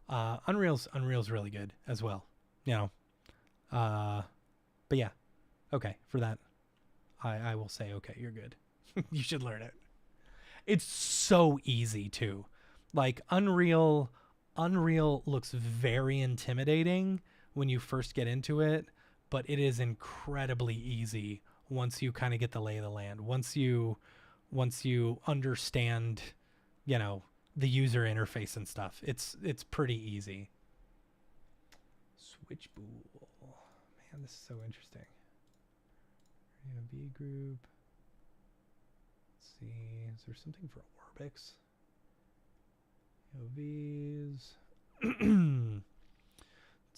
Unreal's really good as well, but yeah, okay, for that, I will say, okay, you're good. You should learn it. It's so easy too. Unreal looks very intimidating when you first get into it, but it is incredibly easy once you kind of get the lay of the land. Once you understand, the user interface and stuff, it's pretty easy. Switchbool. Man, this is so interesting. V group. See, is there something for Orbix? V's.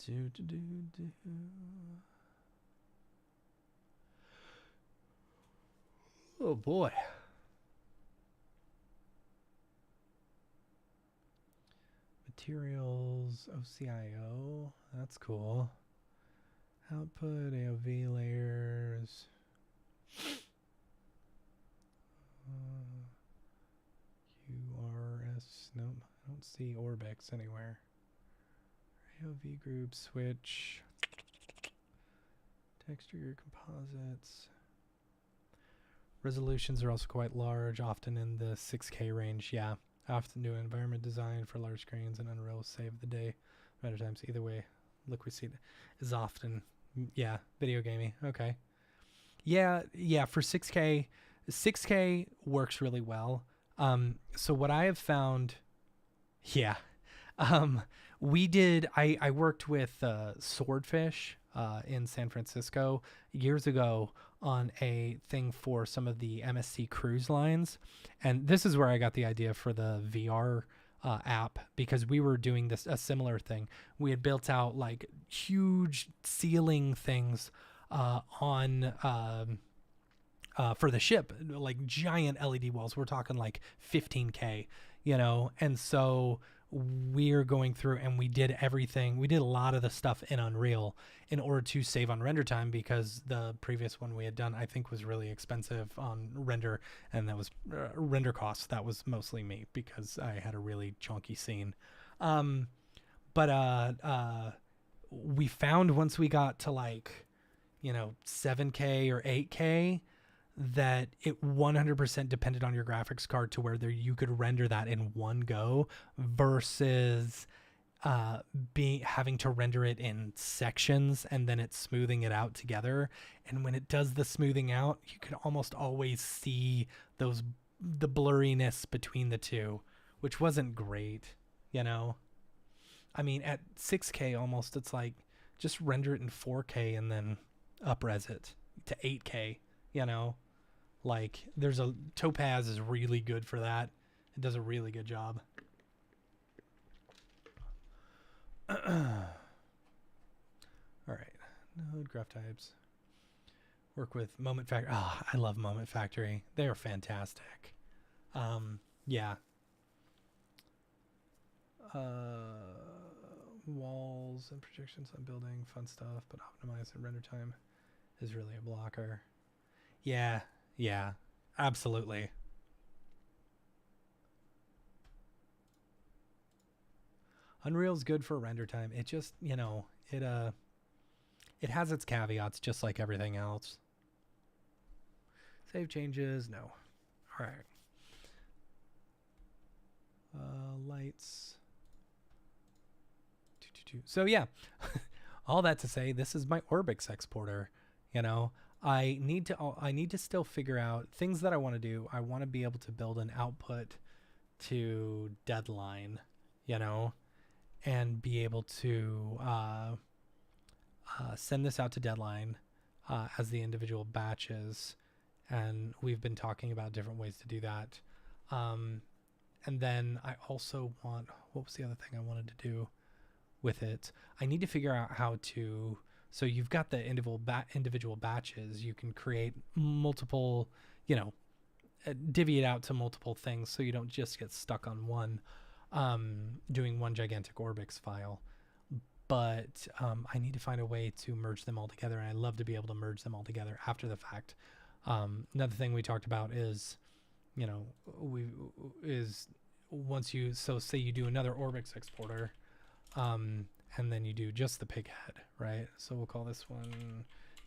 Do, do, do, do. Oh boy. Materials, OCIO, that's cool. Output, AOV layers. URS, nope, I don't see Orbix anywhere. AOV group, switch. Texture, composites. Resolutions are also quite large, often in the 6K range. Yeah, I often do environment design for large screens, and Unreal save the day. Render times, either way, look, we see is often, yeah, video gaming. Okay. Yeah, for 6K, 6K works really well. So what I have found, yeah, I worked with Swordfish in San Francisco years ago on a thing for some of the MSC cruise lines. And this is where I got the idea for the VR app, because we were doing a similar thing. We had built out like huge ceiling things on for the ship, like giant LED walls. We're talking like 15K, and so we're going through and we did everything. We did a lot of the stuff in Unreal in order to save on render time, because the previous one we had done, I think, was really expensive on render, and that was render costs. That was mostly me because I had a really chunky scene. But we found once we got to like, 7K or 8K, that it 100% depended on your graphics card to where you could render that in one go versus having to render it in sections and then it's smoothing it out together. And when it does the smoothing out, you can almost always see the blurriness between the two, which wasn't great, I mean, at 6K almost, it's like just render it in 4K and then up-res it to 8K. Like there's Topaz is really good for that. It does a really good job. All right, node graph types. Work with Moment Factory. Oh, I love Moment Factory. They are fantastic. Yeah. Walls and projections on building, fun stuff, but optimize and render time is really a blocker. Yeah, absolutely. Unreal's good for render time. It just, it has its caveats just like everything else. Save changes, no. All right. Lights. So yeah, all that to say, this is my Orbix exporter. I need to still figure out things that I want to do. I want to be able to build an output to deadline, and be able to send this out to deadline as the individual batches. And we've been talking about different ways to do that. And then I also want, what was the other thing I wanted to do with it? I need to figure out how to, so you've got the individual batches. You can create multiple, divvy it out to multiple things so you don't just get stuck on one, doing one gigantic Orbix file. But I need to find a way to merge them all together, and I love to be able to merge them all together after the fact. Another thing we talked about is, once you, so say you do another Orbix exporter, and then you do just the pig head, right? So we'll call this one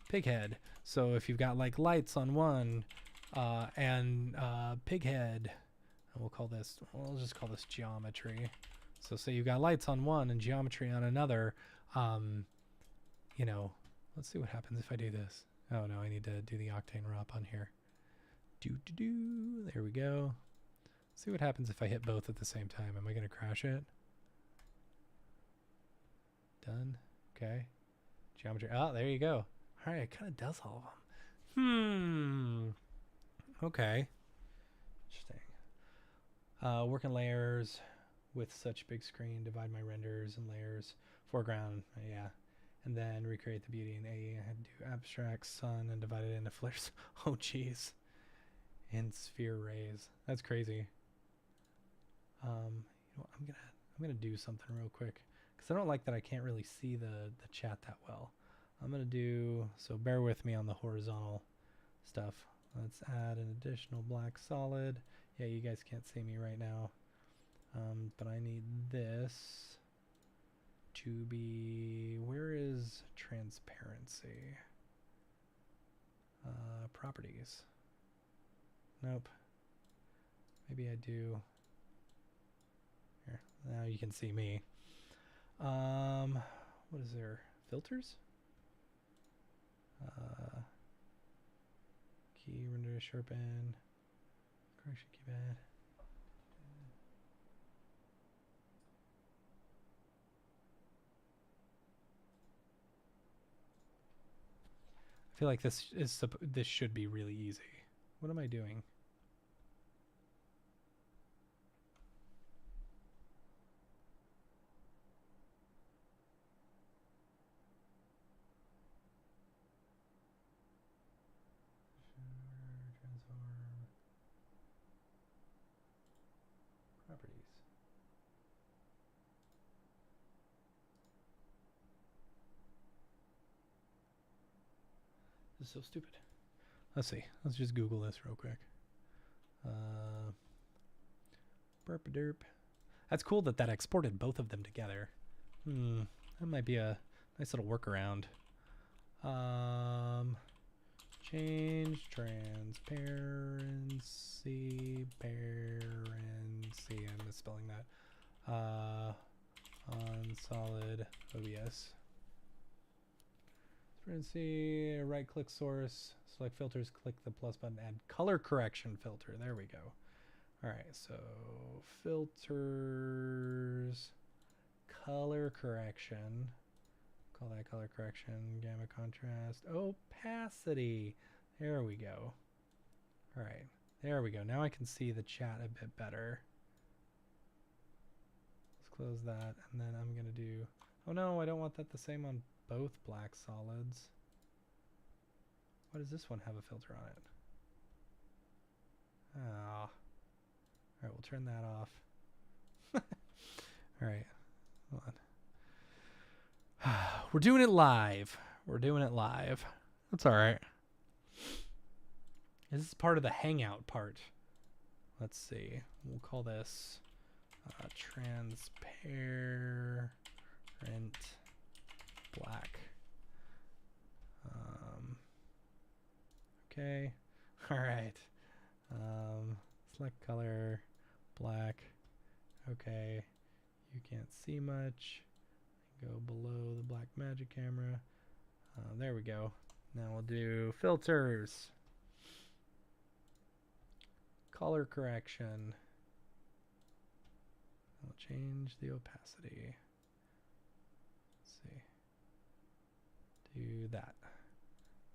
pig head. So if you've got like lights on one and pig head, and we'll just call this geometry. So say you've got lights on one and geometry on another, let's see what happens if I do this. Oh no, I need to do the Octane ROP on here. There we go. See what happens if I hit both at the same time. Am I going to crash it? Done. Okay. Geometry. Oh, there you go. All right, it kind of does all of them. Okay. Interesting. Work in layers with such big screen. Divide my renders and layers foreground, yeah. And then recreate the beauty in A. I had to do abstract sun and divide it into flares. Oh, jeez. And sphere rays. That's crazy. You know, I'm gonna do something real quick because I don't like that I can't really see the chat that well. I'm gonna do, so bear with me on the horizontal stuff. Let's add an additional black solid. Yeah, you guys can't see me right now, but I need this to be, where is transparency? Properties. Nope. Maybe I do. Here, now you can see me. What is there? Filters? Key, render, sharpen, correction keypad. I feel like this should be really easy. What am I doing? Transform properties. This is so stupid. Let's see. Let's just Google this real quick. Burp derp. That's cool that exported both of them together. That might be a nice little workaround. Change transparency, I'm misspelling that. On solid OBS. Transparency, right click source, select filters, click the plus button, add color correction filter. There we go. All right, so filters, color correction. Call that color correction, gamma contrast, opacity. There we go. All right, there we go. Now I can see the chat a bit better. Let's close that, and then I'm gonna do, oh no, I don't want that the same on both black solids. Why does this one have a filter on it? Ah. All right, we'll turn that off. All right, hold on. We're doing it live. We're doing it live. That's all right. This is part of the Hangout part. Let's see. We'll call this transparent black. Okay. All right. Select color, black. Okay. You can't see much. Go below the black magic camera. There we go. Now we'll do filters. Color correction. I'll change the opacity. Let's see. Do that.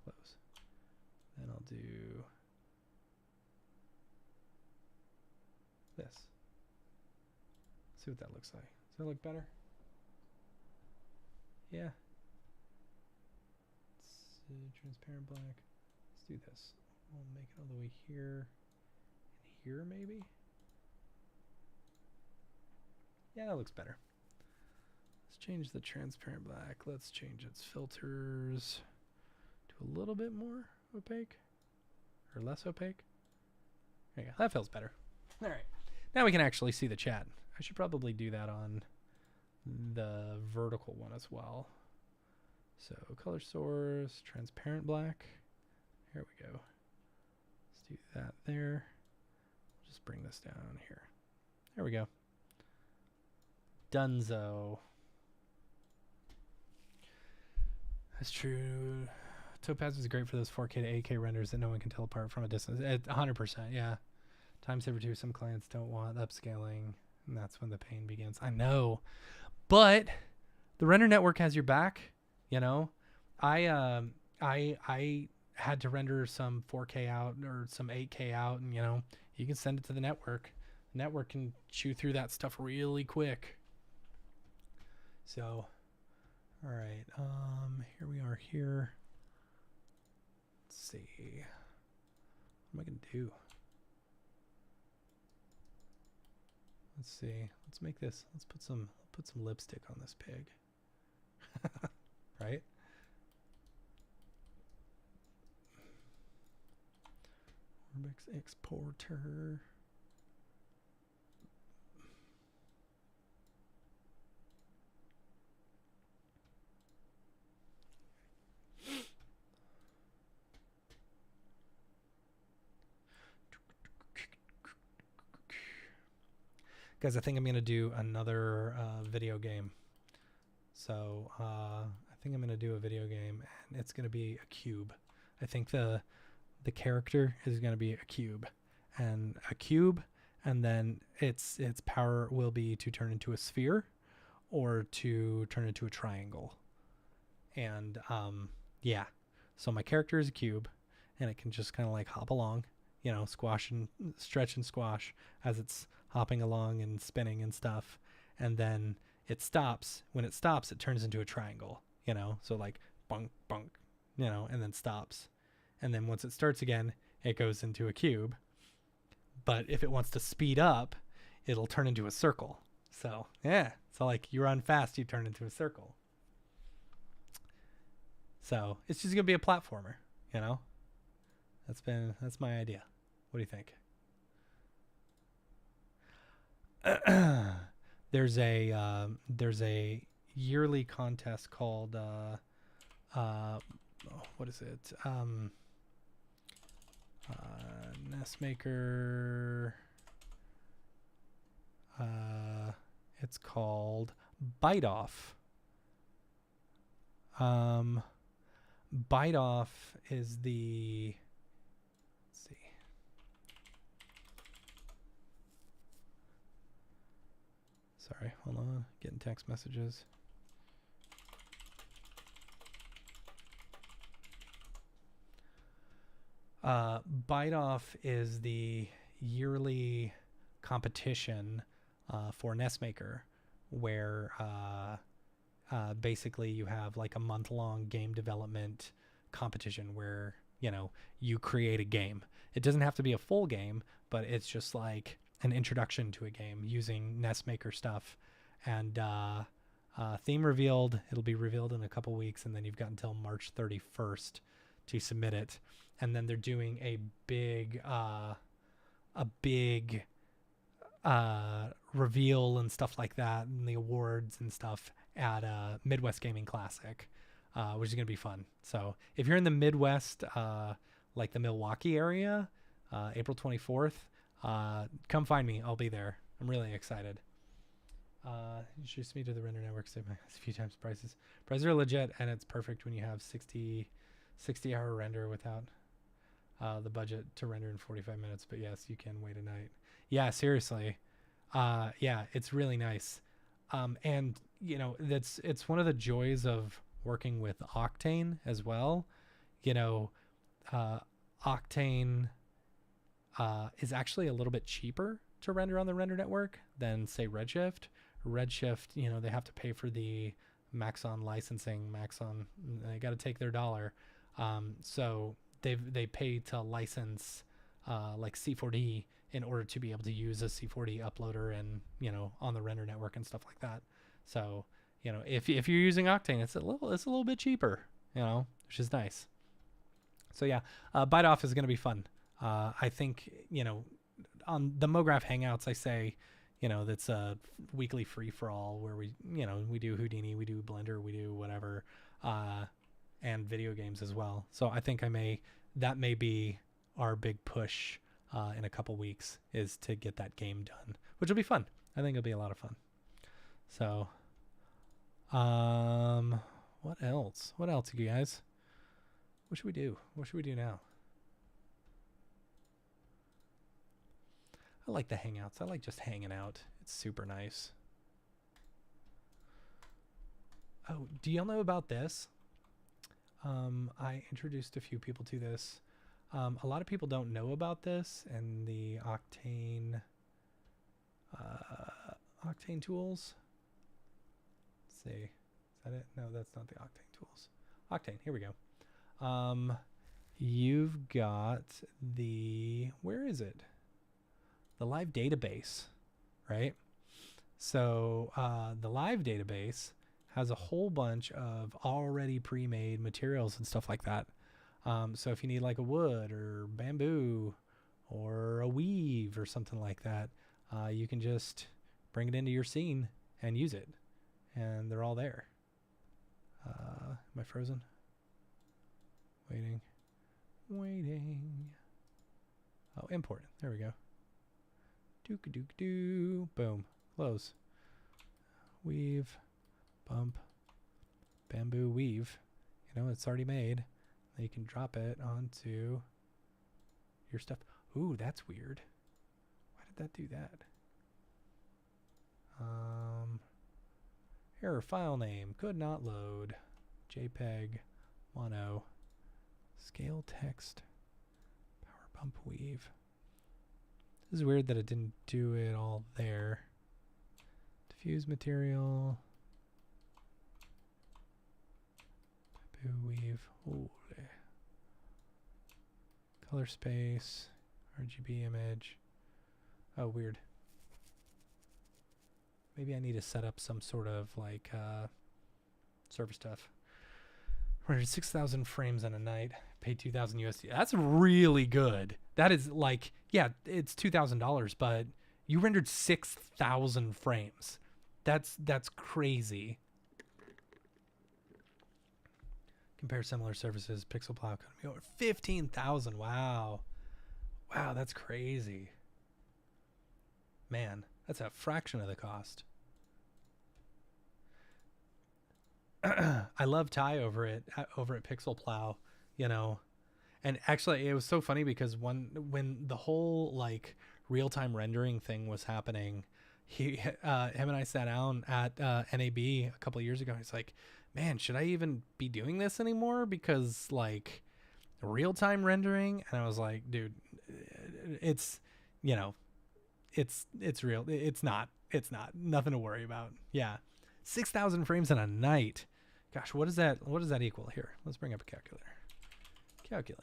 Close. Then I'll do this. See what that looks like. Does that look better? Yeah. Transparent black. Let's do this. We'll make it all the way here. And here maybe? Yeah, that looks better. Let's change the transparent black. Let's change its filters to a little bit more opaque. Or less opaque. There you go. That feels better. All right. Now we can actually see the chat. I should probably do that on the vertical one as well. So color source, transparent black. Here we go. Let's do that there. Just bring this down here. There we go. Dunzo. That's true. Topaz is great for those 4K to 8K renders that no one can tell apart from a distance. 100%, yeah. Time saver too. Some clients don't want upscaling, and that's when the pain begins. I know, but the render network has your back. You know, I had to render some 4K out or some 8K out, and you know, you can send it to the network. The network can chew through that stuff really quick. So, All right. Here we are here. Let's see. What am I going to do? Let's see. Let's make this. Let's put some lipstick on this pig. Right? Orbix exporter. Guys, I think I'm going to do another video game. So I think I'm going to do a video game, and it's going to be a cube. I think the character is going to be a cube, and then its power will be to turn into a sphere or to turn into a triangle. And yeah, so my character is a cube, and it can just kind of like hop along, you know, squash and stretch and squash as it's hopping along and spinning and stuff. And then it stops. When it stops, it turns into a triangle, you know, so like bunk, bunk, you know, and then stops. And then once it starts again, it goes into a cube. But if it wants to speed up, it'll turn into a circle. So yeah, so like you run fast, you turn into a circle. So it's just gonna be a platformer, you know. That's my idea. What do you think? There's a yearly contest called what is it? Nestmaker. It's called Bite Off. Bite Off is the. Let's see. Sorry, hold on. Getting text messages. Bite Off is the yearly competition for Nestmaker, where basically you have like a month-long game development competition where, you know, you create a game. It doesn't have to be a full game, but it's just like an introduction to a game using Nestmaker stuff. And theme revealed. It'll be revealed in a couple weeks, and then you've got until March 31st to submit it. And then they're doing a big reveal and stuff like that, and the awards and stuff at Midwest Gaming Classic, which is going to be fun. So if you're in the Midwest, like the Milwaukee area, April 24th, come find me. I'll be there. I'm really excited. Introduce me to the render network. Save my a few times prices. Prices are legit, and it's perfect when you have 60-hour render without the budget to render in 45 minutes. But yes, you can wait a night. Yeah, seriously. Yeah, it's really nice. And you know, it's one of the joys of working with Octane as well. You know, Octane is actually a little bit cheaper to render on the render network than say Redshift. Redshift, you know, they have to pay for the Maxon licensing. Maxon, they got to take their dollar. So they pay to license like C4D in order to be able to use a C4D uploader and, you know, on the render network and stuff like that. So, you know, if you're using Octane, it's a little bit cheaper, you know, which is nice. So yeah, Bite Off is going to be fun. I think, you know, on the Mograph Hangouts, I say, you know, that's a weekly free for all where we, you know, we do Houdini, we do Blender, we do whatever, and video games as well. So I think that may be our big push in a couple weeks, is to get that game done, which will be fun. I think it'll be a lot of fun. So, what else? What else, you guys? What should we do? What should we do now? I like the Hangouts. I like just hanging out. It's super nice. Oh, do y'all know about this? I introduced a few people to this. A lot of people don't know about this and the Octane Octane tools. Let's see. that it? No, that's not the Octane tools. Octane, here we go. You've got where is it? The live database, right? So the live database has a whole bunch of already pre-made materials and stuff like that. So if you need like a wood or bamboo or a weave or something like that, you can just bring it into your scene and use it. And they're all there. Am I frozen? Waiting. Oh, import. There we go. Dook-a-dook-doo. Boom. Close. Weave. Bump. Bamboo weave. You know, it's already made. Then you can drop it onto your stuff. Ooh, that's weird. Why did that do that? Error file name. Could not load. JPEG. Mono. Scale text. Power bump weave. This is weird that it didn't do it all there. Diffuse material. Bamboo weave. Holy. Color space. RGB image. Oh, weird. Maybe I need to set up some sort of like server stuff. Rendered 6,000 frames in a night. Paid 2,000 USD. That's really good. That is like, yeah, it's $2,000, but you rendered 6,000 frames. That's crazy. Compare similar services. Pixel Plow could be over 15,000. Wow. Wow, that's crazy. Man, that's a fraction of the cost. I love Ty over at Pixel Plow, you know. And actually it was so funny because when the whole like real-time rendering thing was happening, him and I sat down at NAB a couple of years ago. He's like, "Man, should I even be doing this anymore because like real-time rendering?" And I was like, "Dude, it's, you know, it's real. It's not nothing to worry about." Yeah. 6,000 frames in a night. Gosh, what does that equal? Here, let's bring up a calculator.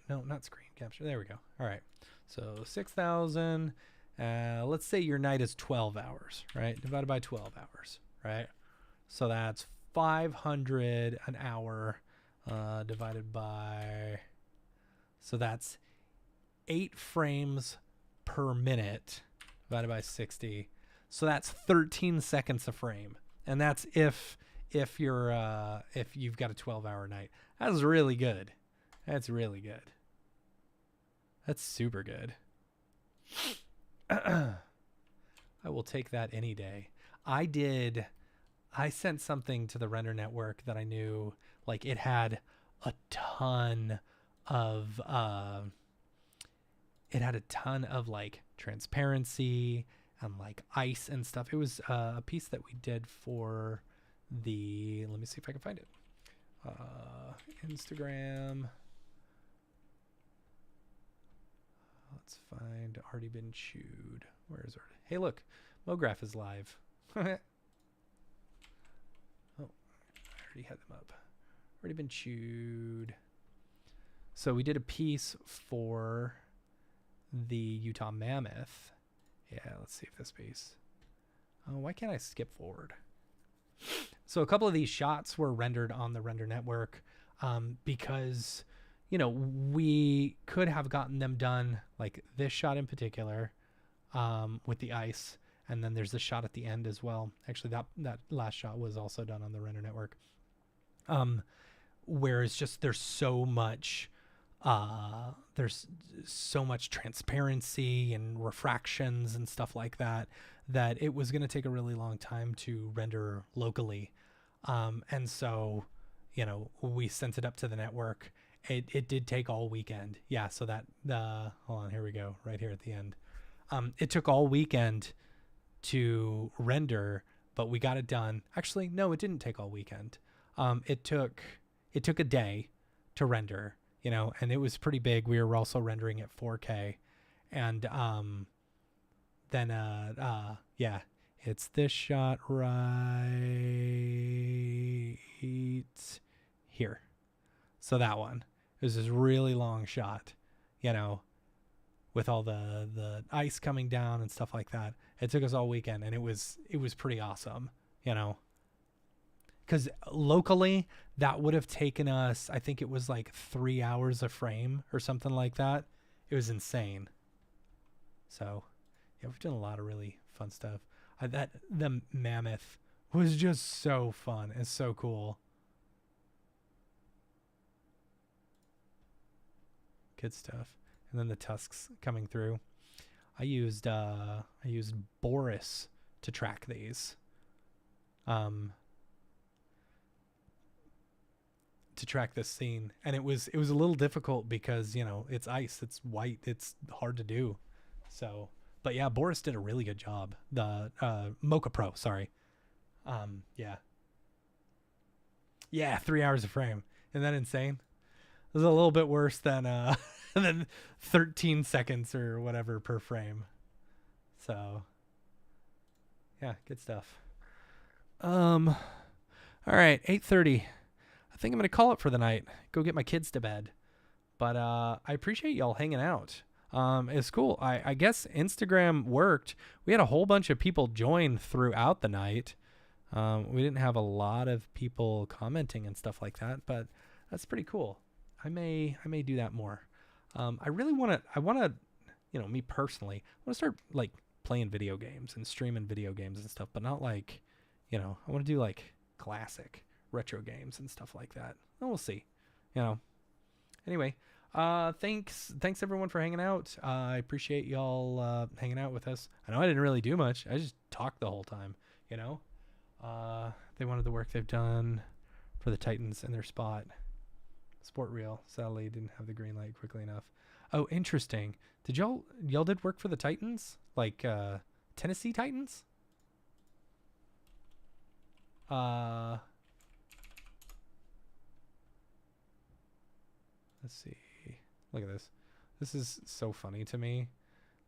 No, not screen capture. There we go. All right. So 6,000. Let's say your night is 12 hours, right? Divided by 12 hours, right? So that's 500 an hour divided by. So that's 8 frames per minute divided by 60. So that's 13 seconds a frame. And that's if you've got a 12-hour night. That's really good. That's really good. That's super good. I will take that any day. I sent something to the render network that I knew like it had a ton of like transparency and like ice and stuff. It was a piece that we did for the, let me see if I can find it. Instagram. Let's find already been chewed. Where is it? Hey, look, Mograph is live. Oh, I already had them up. Already been chewed. So we did a piece for the Utah Mammoth. Yeah, let's see if this piece. Oh, why can't I skip forward? So a couple of these shots were rendered on the render network because, you know, we could have gotten them done, like this shot in particular, with the ice, and then there's the shot at the end as well. Actually, that last shot was also done on the render network. Whereas just there's so much transparency and refractions and stuff like that it was going to take a really long time to render locally. And so, you know, we sent it up to the network. It did take all weekend. Yeah. So that, hold on, here we go. Right here at the end. It took all weekend to render, but we got it done. Actually, no, it didn't take all weekend. It took a day to render, you know, and it was pretty big. We were also rendering at 4K. And then yeah, it's this shot right here. So that one. It was this really long shot, you know, with all the ice coming down and stuff like that. It took us all weekend, and it was pretty awesome, you know. Because locally, that would have taken us, I think it was like 3 hours a frame or something like that. It was insane. So, yeah, we've done a lot of really fun stuff. The mammoth was just so fun and so cool. Good stuff. And then the tusks coming through. I used Boris to track these. To track this scene, and it was a little difficult because, you know, it's ice, it's white, it's hard to do. So, but yeah, Boris did a really good job. The Mocha Pro, sorry. Yeah, 3 hours a frame. Isn't that insane? It was a little bit worse than than 13 seconds or whatever per frame. So, yeah, good stuff. All right, 8:30. I think I'm going to call it for the night. Go get my kids to bed. But I appreciate y'all hanging out. It's cool. I guess Instagram worked. We had a whole bunch of people join throughout the night. We didn't have a lot of people commenting and stuff like that, but that's pretty cool. I may do that more. I want to, you know, me personally, I want to start like playing video games and streaming video games and stuff, but not like, you know, I want to do like classic retro games and stuff like that. Well, we'll see, you know. Anyway, thanks everyone for hanging out. I appreciate y'all hanging out with us. I know I didn't really do much. I just talked the whole time, you know. They wanted the work they've done for the Titans in their spot. Sport reel sadly didn't have the green light quickly enough. Oh, interesting. Did y'all did work for the Titans, like Tennessee Titans? Let's see. Look at this. This is so funny to me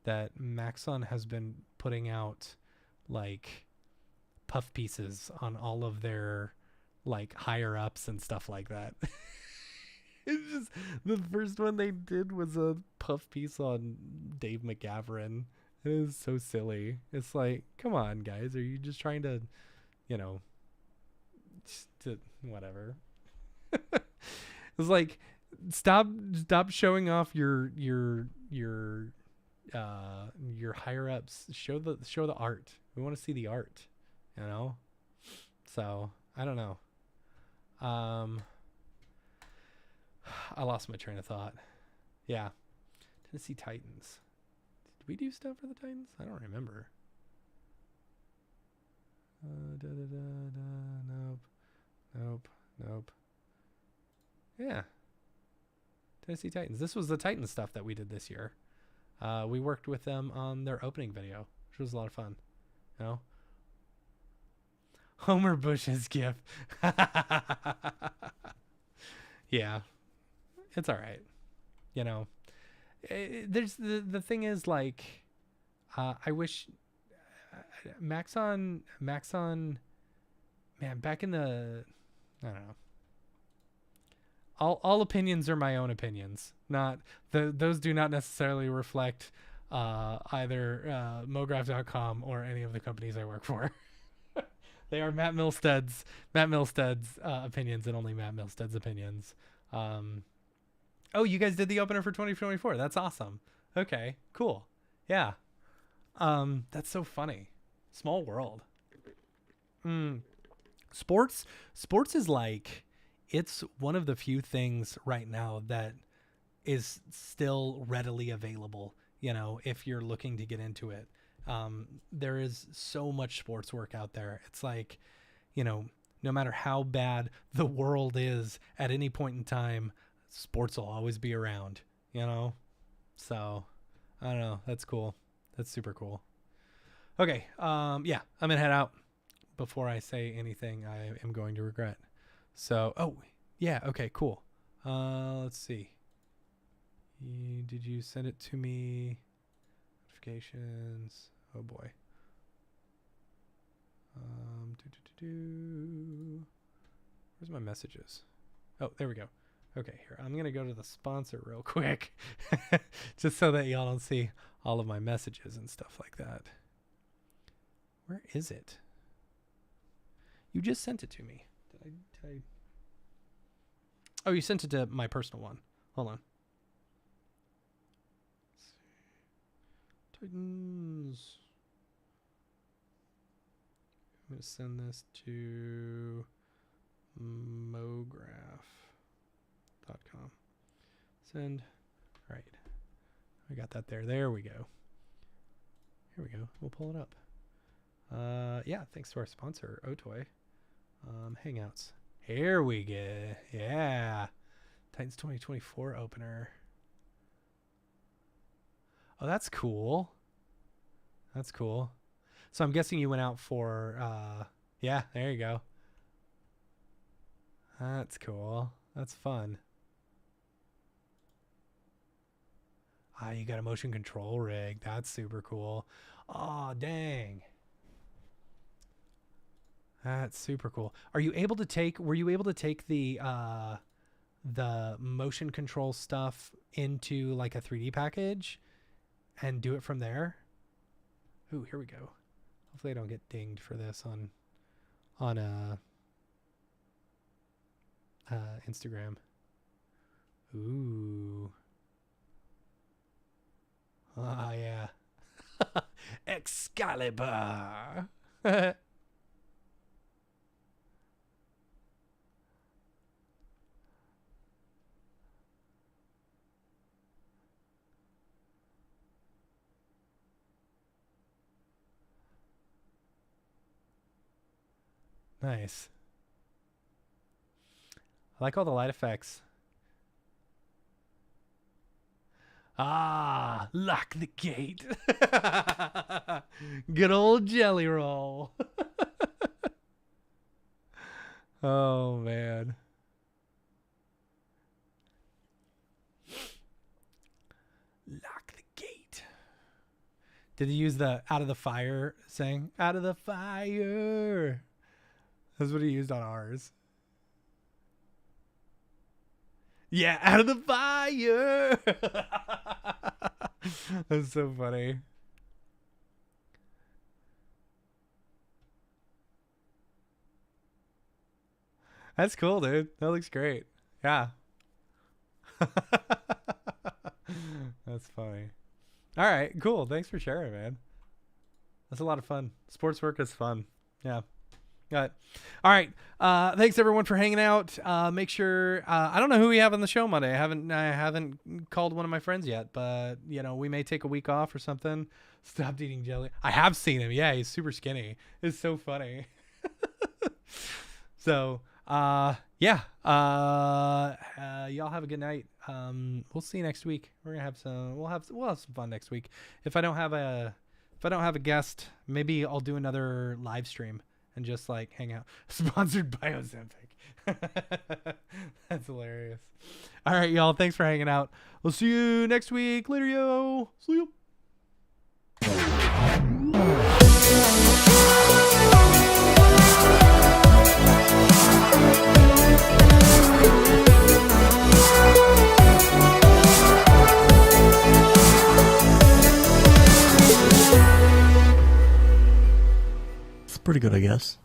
that Maxon has been putting out like puff pieces on all of their like higher ups and stuff like that. It's just the first one they did was a puff piece on Dave McGavran. It is so silly. It's like, come on, guys. Are you just trying to, you know, whatever? It's like, stop showing off your higher ups. Show the art. We want to see the art, you know. So I don't know. I lost my train of thought. Yeah, Tennessee Titans. Did we do stuff for the Titans? I don't remember. Nope. Yeah. Tennessee Titans. This was the Titan stuff that we did this year. We worked with them on their opening video, which was a lot of fun. You know? Homer Bush's gif. Yeah. It's all right. You know, there's the thing is like, I wish Maxon, man, back in the, I don't know. All opinions are my own opinions. Not those do not necessarily reflect either Mograph.com or any of the companies I work for. They are Matt Milstead's opinions and only Matt Milstead's opinions. Oh, you guys did the opener for 2024. That's awesome. Okay, cool. Yeah. That's so funny. Small world. Sports is like, it's one of the few things right now that is still readily available, you know, if you're looking to get into it. There is so much sports work out there. It's like, you know, no matter how bad the world is at any point in time, sports will always be around, you know? So, I don't know. That's cool. That's super cool. Okay. Yeah, I'm going to head out before I say anything I am going to regret. So, oh, yeah. Okay, cool. Let's see. Did you send it to me? Notifications. Oh boy. Where's my messages? Oh, there we go. Okay, here. I'm going to go to the sponsor real quick. Just so that y'all don't see all of my messages and stuff like that. Where is it? You just sent it to me. Did I? Oh, you sent it to my personal one. Hold on. Titans. I'm going to send this to Mograph.com. Send. All right. I got that there. There we go. Here we go. We'll pull it up. Yeah, thanks to our sponsor, Otoy. Hangouts. Here we go. Yeah. Titans 2024 opener. Oh, that's cool. That's cool. So I'm guessing you went out for, yeah, there you go. That's cool. That's fun. Ah, you got a motion control rig. That's super cool. Oh, dang. That's super cool. Are you able to take, were you able to take the motion control stuff into like a 3D package and do it from there? Ooh, here we go. Hopefully I don't get dinged for this on Instagram. Ooh. Ah, yeah. Excalibur. Nice. I like all the light effects. Ah, lock the gate. Good old jelly roll. Oh, man. Lock the gate. Did he use the out of the fire saying? Out of the fire. That's what he used on ours. Yeah, out of the fire. That's so funny. That's cool, dude. That looks great. Yeah. That's funny. All right, cool. Thanks for sharing, man. That's a lot of fun. Sports work is fun. Yeah. Got it. All right. Thanks everyone for hanging out. Make sure I don't know who we have on the show Monday. I haven't called one of my friends yet, but you know, we may take a week off or something. Stopped eating jelly. I have seen him. Yeah, he's super skinny. It's so funny. So, yeah. Y'all have a good night. We'll see you next week. We'll have some fun next week. If I don't have a guest, maybe I'll do another live stream and just like hang out. Sponsored by Ozempic. That's hilarious. All right, y'all. Thanks for hanging out. We'll see you next week. Later, yo. See you. Pretty good, I guess.